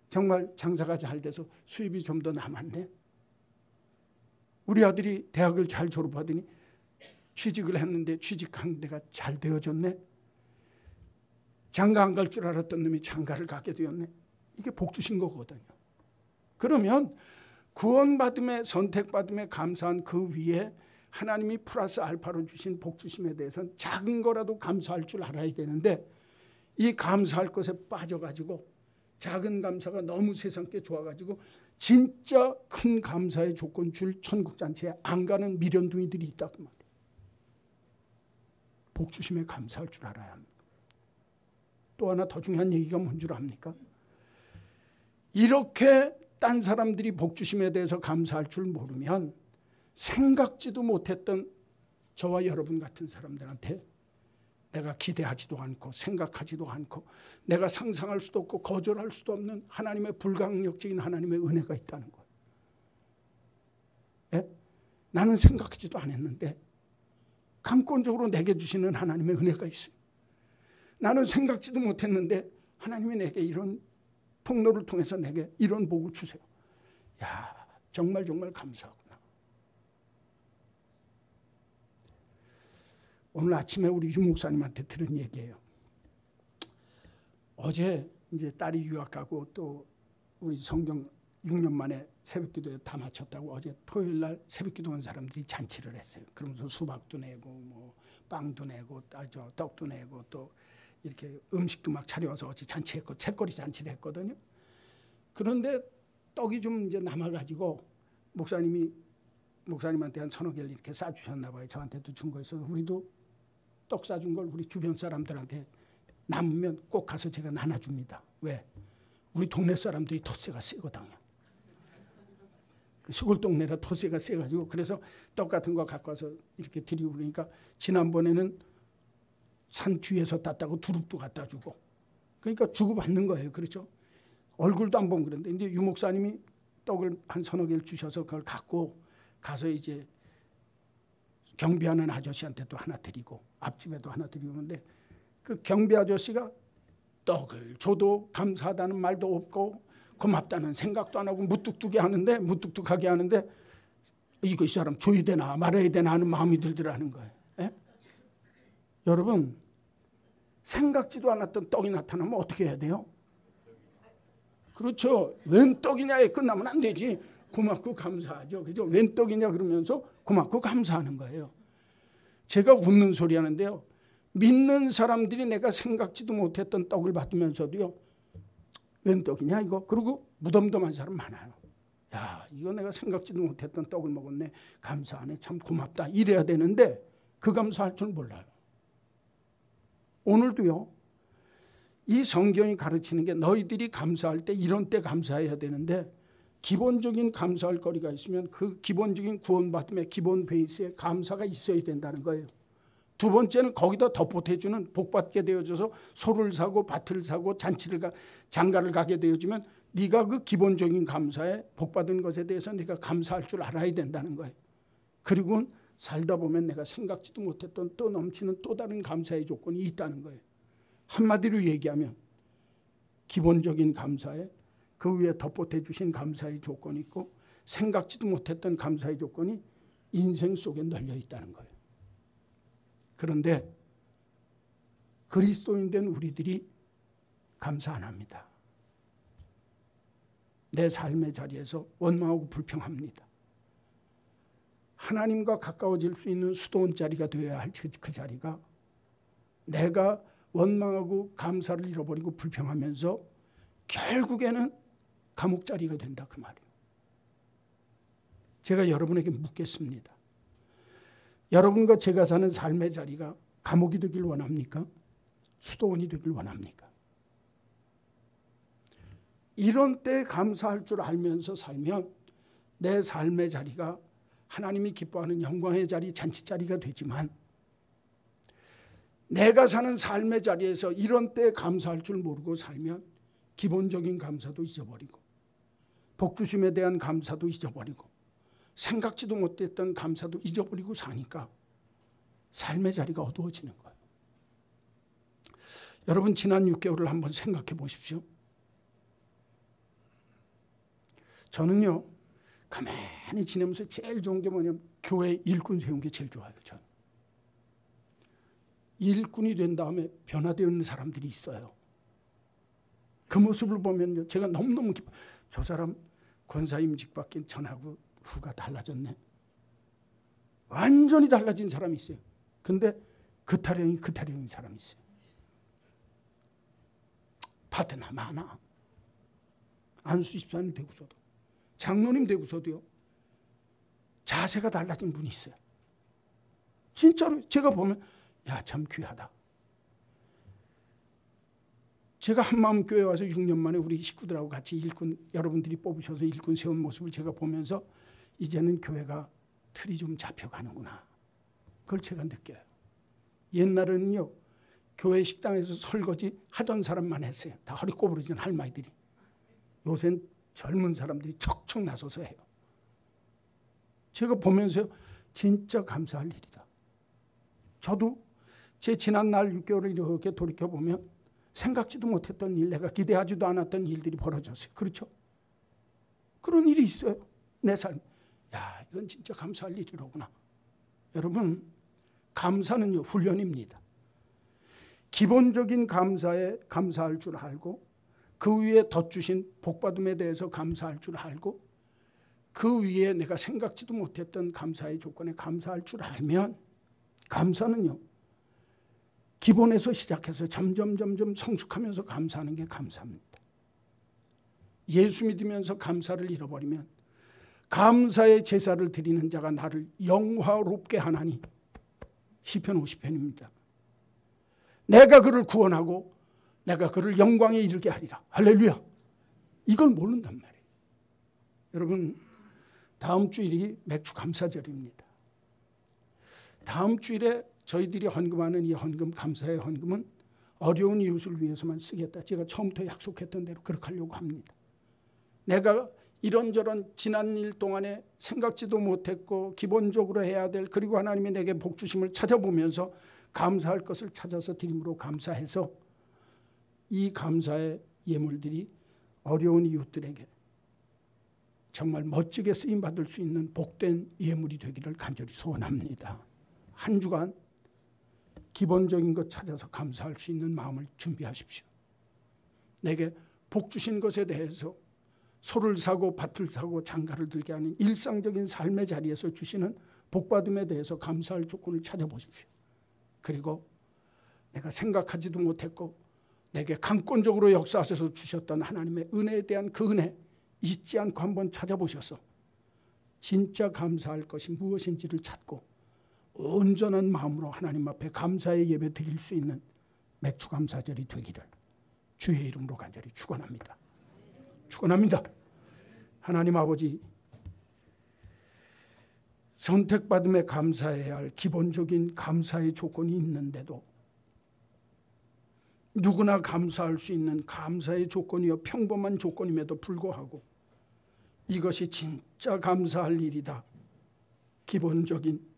정말 장사가 잘 돼서 수입이 좀 더 남았네. 우리 아들이 대학을 잘 졸업하더니 취직을 했는데 취직한 데가 잘 되어졌네. 장가 안 갈 줄 알았던 놈이 장가를 가게 되었네. 이게 복 주신 거거든요. 그러면 구원받음에 선택받음에 감사한 그 위에 하나님이 플러스 알파로 주신 복 주심에 대해서는 작은 거라도 감사할 줄 알아야 되는데 이 감사할 것에 빠져가지고 작은 감사가 너무 세상께 좋아가지고 진짜 큰 감사의 조건 줄 천국잔치에 안 가는 미련둥이들이 있다 그 말이에요. 복 주심에 감사할 줄 알아야 합니다. 또 하나 더 중요한 얘기가 뭔 줄 압니까? 이렇게 딴 사람들이 복 주심에 대해서 감사할 줄 모르면 생각지도 못했던 저와 여러분 같은 사람들한테 내가 기대하지도 않고 생각하지도 않고 내가 상상할 수도 없고 거절할 수도 없는 하나님의 불가항력적인 하나님의 은혜가 있다는 거예요. 예? 나는 생각하지도 않았는데 감권적으로 내게 주시는 하나님의 은혜가 있어요. 나는 생각지도 못했는데 하나님이 내게 이런 통로를 통해서 내게 이런 복을 주세요. 야, 정말 감사하구나. 오늘 아침에 우리 유 목사님한테 들은 얘기예요. 어제 이제 딸이 유학 가고 또 우리 성경 6년 만에 새벽기도에 다 마쳤다고 어제 토요일 날 새벽기도 온 사람들이 잔치를 했어요. 그러면서 수박도 내고 뭐 빵도 내고 떡도 내고 또 이렇게 음식도 막 차려와서 어제 잔치했고 책거리 잔치를 했거든요. 그런데 떡이 좀 이제 남아가지고 목사님한테 한 1,000여 개를 이렇게 싸주셨나 봐요. 저한테도 준 거 있어서 우리도 떡 싸준 걸 우리 주변 사람들한테 남으면 꼭 가서 제가 나눠줍니다. 왜? 우리 동네 사람들이 텃세가 세거든요. 시골 동네라 텃세가 세가지고 그래서 떡 같은 거 갖고 와서 이렇게 드리고 그러니까 지난번에는 산 뒤에서 땄다고 두릅도 갖다 주고 그러니까 주고받는 거예요. 그렇죠? 얼굴도 안 보면 그런데 이제 유 목사님이 떡을 한 1,000여 개를 주셔서 그걸 갖고 가서 이제 경비하는 아저씨한테도 하나 드리고 앞집에도 하나 드리고 그러는데 그 경비 아저씨가 떡을 줘도 감사하다는 말도 없고 고맙다는 생각도 안 하고 무뚝뚝하게 하는데 이거 이 사람 줘야 되나 말아야 되나 하는 마음이 들더라는 거예요. 예? 여러분 생각지도 않았던 떡이 나타나면 어떻게 해야 돼요? 그렇죠. 웬 떡이냐에 끝나면 안 되지. 고맙고 감사하죠. 그죠? 웬 떡이냐 그러면서 고맙고 감사하는 거예요. 제가 웃는 소리 하는데요. 믿는 사람들이 내가 생각지도 못했던 떡을 받으면서도요. 웬 떡이냐 이거. 그리고 무덤덤한 사람 많아요. 야, 이거 내가 생각지도 못했던 떡을 먹었네. 감사하네. 참 고맙다. 이래야 되는데 그 감사할 줄 몰라요. 오늘도요. 이 성경이 가르치는 게 너희들이 감사할 때 이런 때 감사해야 되는데 기본적인 감사할 거리가 있으면 그 기본적인 구원받음의 기본 베이스에 감사가 있어야 된다는 거예요. 두 번째는 거기다 덧보태주는 복받게 되어져서 소를 사고 밭을 사고 장가를 가게 되어지면 네가 그 기본적인 감사에 복받은 것에 대해서 네가 감사할 줄 알아야 된다는 거예요. 그리고 살다 보면 내가 생각지도 못했던 또 넘치는 또 다른 감사의 조건이 있다는 거예요. 한마디로 얘기하면 기본적인 감사에 그 위에 덧보태 주신 감사의 조건이 있고 생각지도 못했던 감사의 조건이 인생 속에 널려 있다는 거예요. 그런데 그리스도인 된 우리들이 감사 안 합니다. 내 삶의 자리에서 원망하고 불평합니다. 하나님과 가까워질 수 있는 수도원 자리가 되어야 할 그 자리가 내가 원망하고 감사를 잃어버리고 불평하면서 결국에는 감옥 자리가 된다 그 말이에요. 제가 여러분에게 묻겠습니다. 여러분과 제가 사는 삶의 자리가 감옥이 되길 원합니까? 수도원이 되길 원합니까? 이런 때 감사할 줄 알면서 살면 내 삶의 자리가 하나님이 기뻐하는 영광의 자리, 잔치 자리가 되지만 내가 사는 삶의 자리에서 이런 때 감사할 줄 모르고 살면 기본적인 감사도 잊어버리고 복주심에 대한 감사도 잊어버리고 생각지도 못했던 감사도 잊어버리고 사니까 삶의 자리가 어두워지는 거예요. 여러분 지난 6개월을 한번 생각해 보십시오. 저는요. 가만히 지내면서 제일 좋은 게 뭐냐면 교회 일꾼 세운 게 제일 좋아요. 저는. 일꾼이 된 다음에 변화되는 사람들이 있어요. 그 모습을 보면요, 제가 너무너무 기뻐요. 저 사람 권사임직 받긴 전하고 후가 달라졌네. 완전히 달라진 사람이 있어요. 근데 그 타령인 사람이 있어요. 파트너 많아. 안수 집사님 되고서도, 장로님 되고서도요, 자세가 달라진 분이 있어요. 진짜로 제가 보면 야, 참 귀하다. 제가 한마음교회 와서 6년 만에 우리 식구들하고 같이 일꾼, 여러분들이 뽑으셔서 일꾼 세운 모습을 제가 보면서 이제는 교회가 틀이 좀 잡혀가는구나. 그걸 제가 느껴요. 옛날에는요, 교회 식당에서 설거지 하던 사람만 했어요. 다 허리 꼬부러진 할머니들이. 요새는 젊은 사람들이 척척 나서서 해요. 제가 보면서 진짜 감사할 일이다. 저도 제 지난 날 6개월을 이렇게 돌이켜보면 생각지도 못했던 일, 내가 기대하지도 않았던 일들이 벌어졌어요. 그렇죠? 그런 일이 있어요. 내 삶. 야, 이건 진짜 감사할 일이로구나. 여러분, 감사는요, 훈련입니다. 기본적인 감사에 감사할 줄 알고, 그 위에 덧주신 복받음에 대해서 감사할 줄 알고, 그 위에 내가 생각지도 못했던 감사의 조건에 감사할 줄 알면, 감사는요, 기본에서 시작해서 점점 성숙하면서 감사하는 게 감사입니다. 예수 믿으면서 감사를 잃어버리면 감사의 제사를 드리는 자가 나를 영화롭게 하나니, 시편 50편입니다. 내가 그를 구원하고 내가 그를 영광에 이르게 하리라. 할렐루야. 이걸 모른단 말이에요. 여러분, 다음 주일이 맥주 감사절입니다. 다음 주일에 저희들이 헌금하는 이 헌금, 감사의 헌금은 어려운 이웃을 위해서만 쓰겠다. 제가 처음부터 약속했던 대로 그렇게 하려고 합니다. 내가 이런저런 지난 일 동안에 생각지도 못했고 기본적으로 해야 될, 그리고 하나님이 내게 복 주심을 찾아보면서 감사할 것을 찾아서 드림으로 감사해서 이 감사의 예물들이 어려운 이웃들에게 정말 멋지게 쓰임받을 수 있는 복된 예물이 되기를 간절히 소원합니다. 한 주간 기본적인 것 찾아서 감사할 수 있는 마음을 준비하십시오. 내게 복 주신 것에 대해서 소를 사고 밭을 사고 장가를 들게 하는 일상적인 삶의 자리에서 주시는 복받음에 대해서 감사할 조건을 찾아보십시오. 그리고 내가 생각하지도 못했고 내게 강권적으로 역사하셔서 주셨던 하나님의 은혜에 대한 그 은혜 잊지 않고 한번 찾아보셔서 진짜 감사할 것이 무엇인지를 찾고 온전한 마음으로 하나님 앞에 감사의 예배 드릴 수 있는 맥주감사절이 되기를 주의 이름으로 간절히 축원합니다. 축원합니다. 하나님 아버지, 선택받음에 감사해야 할 기본적인 감사의 조건이 있는데도 누구나 감사할 수 있는 감사의 조건이요 평범한 조건임에도 불구하고 이것이 진짜 감사할 일이다. 기본적인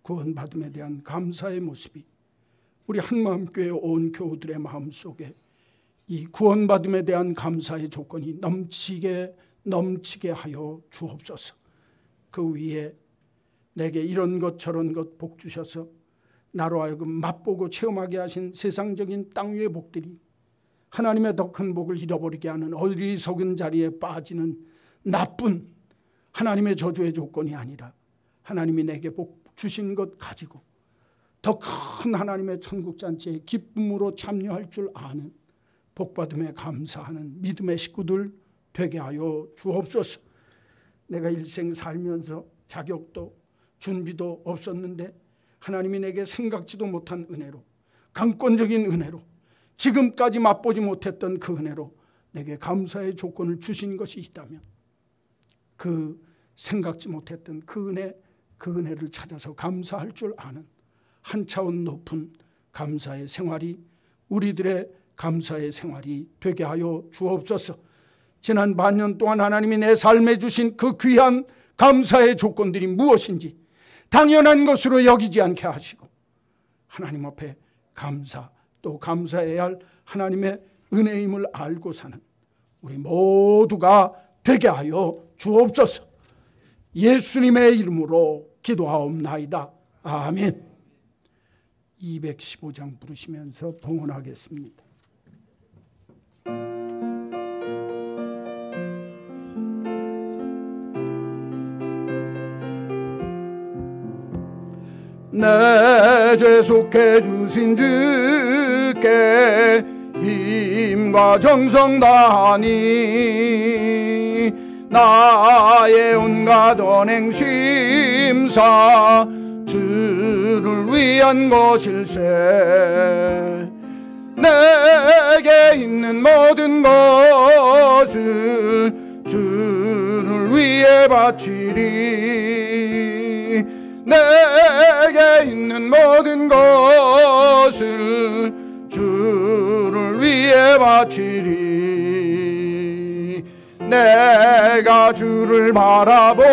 구원받음에 대한 감사의 모습이 우리 한마음교회 온 교우들의 마음속에 이 구원받음에 대한 감사의 조건이 넘치게 하여 주옵소서. 그 위에 내게 이런 것 저런 것 복 주셔서 나로 하여금 맛보고 체험하게 하신 세상적인 땅 위의 복들이 하나님의 더 큰 복을 잃어버리게 하는 어리석은 자리에 빠지는 나쁜 하나님의 저주의 조건이 아니라 하나님이 내게 복 주신 것 가지고 더 큰 하나님의 천국잔치에 기쁨으로 참여할 줄 아는 복받음에 감사하는 믿음의 식구들 되게 하여 주옵소서. 내가 일생 살면서 자격도 준비도 없었는데 하나님이 내게 생각지도 못한 은혜로, 강권적인 은혜로, 지금까지 맛보지 못했던 그 은혜로 내게 감사의 조건을 주신 것이 있다면 그 생각지 못했던 그 은혜를 찾아서 감사할 줄 아는 한 차원 높은 감사의 생활이 우리들의 감사의 생활이 되게 하여 주옵소서. 지난 반년 동안 하나님이 내 삶에 주신 그 귀한 감사의 조건들이 무엇인지 당연한 것으로 여기지 않게 하시고 하나님 앞에 감사, 또 감사해야 할 하나님의 은혜임을 알고 사는 우리 모두가 되게 하여 주옵소서. 예수님의 이름으로 기도하옵나이다. 아멘. 215장 부르시면서 봉헌하겠습니다. 내 죄 속해 주신 주께 힘과 정성 다하니 나의 온갖 언행심사 주를 위한 것일세. 내게 있는 모든 것을 주를 위해 바치리. 내게 있는 모든 것을 주를 위해 바치리. 내가 주를 바라보니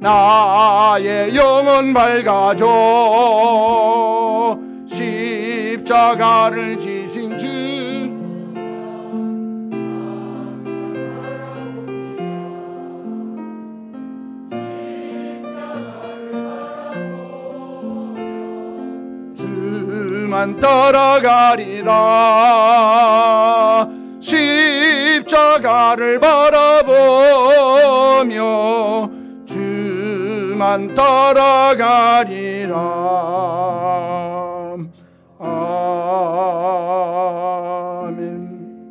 나의 영혼 밝아져. 십자가를 지신 주 주만 따라가리라. 십자가를 바라보며 주만 따라가리라. 아멘.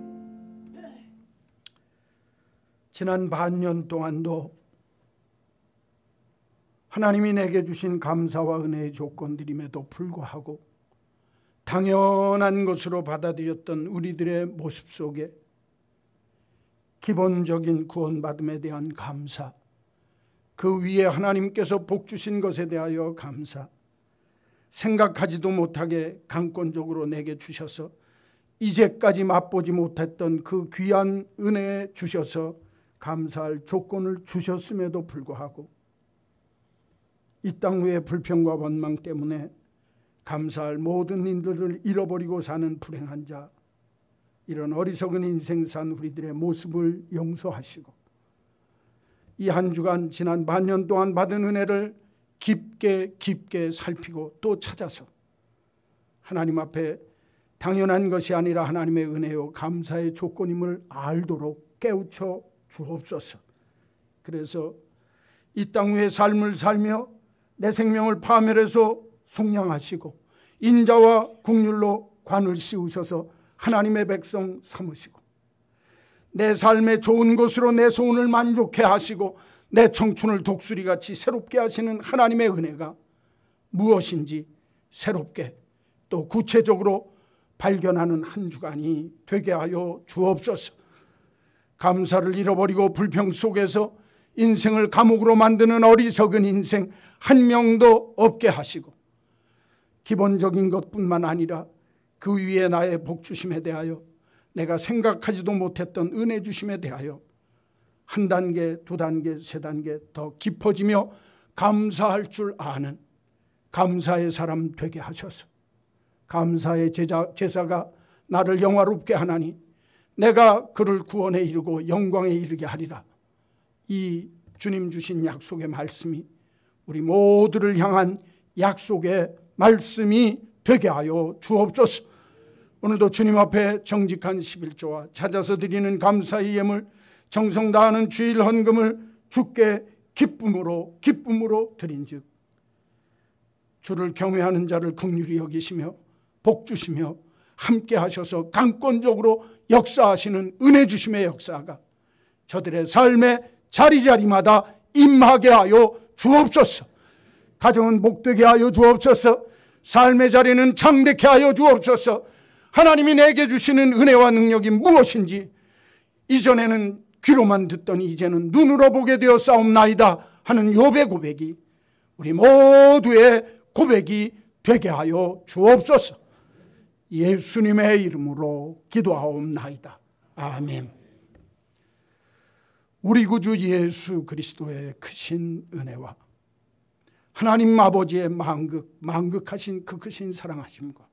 지난 반년 동안도 하나님이 내게 주신 감사와 은혜의 조건들임에도 불구하고 당연한 것으로 받아들였던 우리들의 모습 속에 기본적인 구원받음에 대한 감사, 그 위에 하나님께서 복 주신 것에 대하여 감사, 생각하지도 못하게 강권적으로 내게 주셔서 이제까지 맛보지 못했던 그 귀한 은혜 주셔서 감사할 조건을 주셨음에도 불구하고 이 땅 위의 불평과 원망 때문에 감사할 모든 일들을 잃어버리고 사는 불행한 자, 이런 어리석은 인생 산 우리들의 모습을 용서하시고 이 한 주간 지난 반년 동안 받은 은혜를 깊게 살피고 또 찾아서 하나님 앞에 당연한 것이 아니라 하나님의 은혜요 감사의 조건임을 알도록 깨우쳐 주옵소서. 그래서 이 땅 위의 삶을 살며 내 생명을 파멸해서 속량하시고 인자와 국률로 관을 씌우셔서 하나님의 백성 삼으시고 내 삶의 좋은 것으로 내 소원을 만족해 하시고 내 청춘을 독수리같이 새롭게 하시는 하나님의 은혜가 무엇인지 새롭게 또 구체적으로 발견하는 한 주간이 되게 하여 주옵소서. 감사를 잃어버리고 불평 속에서 인생을 감옥으로 만드는 어리석은 인생 한 명도 없게 하시고 기본적인 것뿐만 아니라 그 위에 나의 복 주심에 대하여 내가 생각하지도 못했던 은혜 주심에 대하여 한 단계, 두 단계, 세 단계 더 깊어지며 감사할 줄 아는 감사의 사람 되게 하셔서 감사의 제사가 나를 영화롭게 하나니 내가 그를 구원에 이르고 영광에 이르게 하리라. 이 주님 주신 약속의 말씀이 우리 모두를 향한 약속의 말씀이 되게 하여 주옵소서. 오늘도 주님 앞에 정직한 11조와 찾아서 드리는 감사의 예물, 정성 다하는 주일 헌금을 주께 기쁨으로 드린즉 주를 경외하는 자를 긍휼히 여기시며 복 주시며 함께 하셔서 강권적으로 역사하시는 은혜 주심의 역사가 저들의 삶의 자리자리마다 임하게 하여 주옵소서. 가정은 복되게 하여 주옵소서. 삶의 자리는 창대케 하여 주옵소서. 하나님이 내게 주시는 은혜와 능력이 무엇인지 이전에는 귀로만 듣더니 이제는 눈으로 보게 되어 싸움나이다 하는 욥의 고백이 우리 모두의 고백이 되게 하여 주옵소서. 예수님의 이름으로 기도하옵나이다. 아멘. 우리 구주 예수 그리스도의 크신 은혜와 하나님 아버지의 만극하신 그 크신 사랑하심과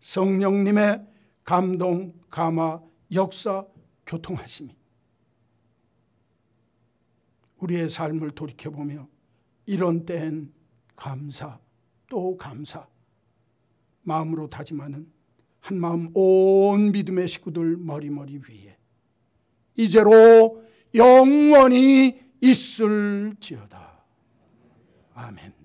성령님의 감동, 감화, 역사, 교통하심이 우리의 삶을 돌이켜보며 이런 때엔 감사, 또 감사 마음으로 다짐하는 한마음 온 믿음의 식구들 머리머리 위에 이제로 영원히 있을지어다. 아멘.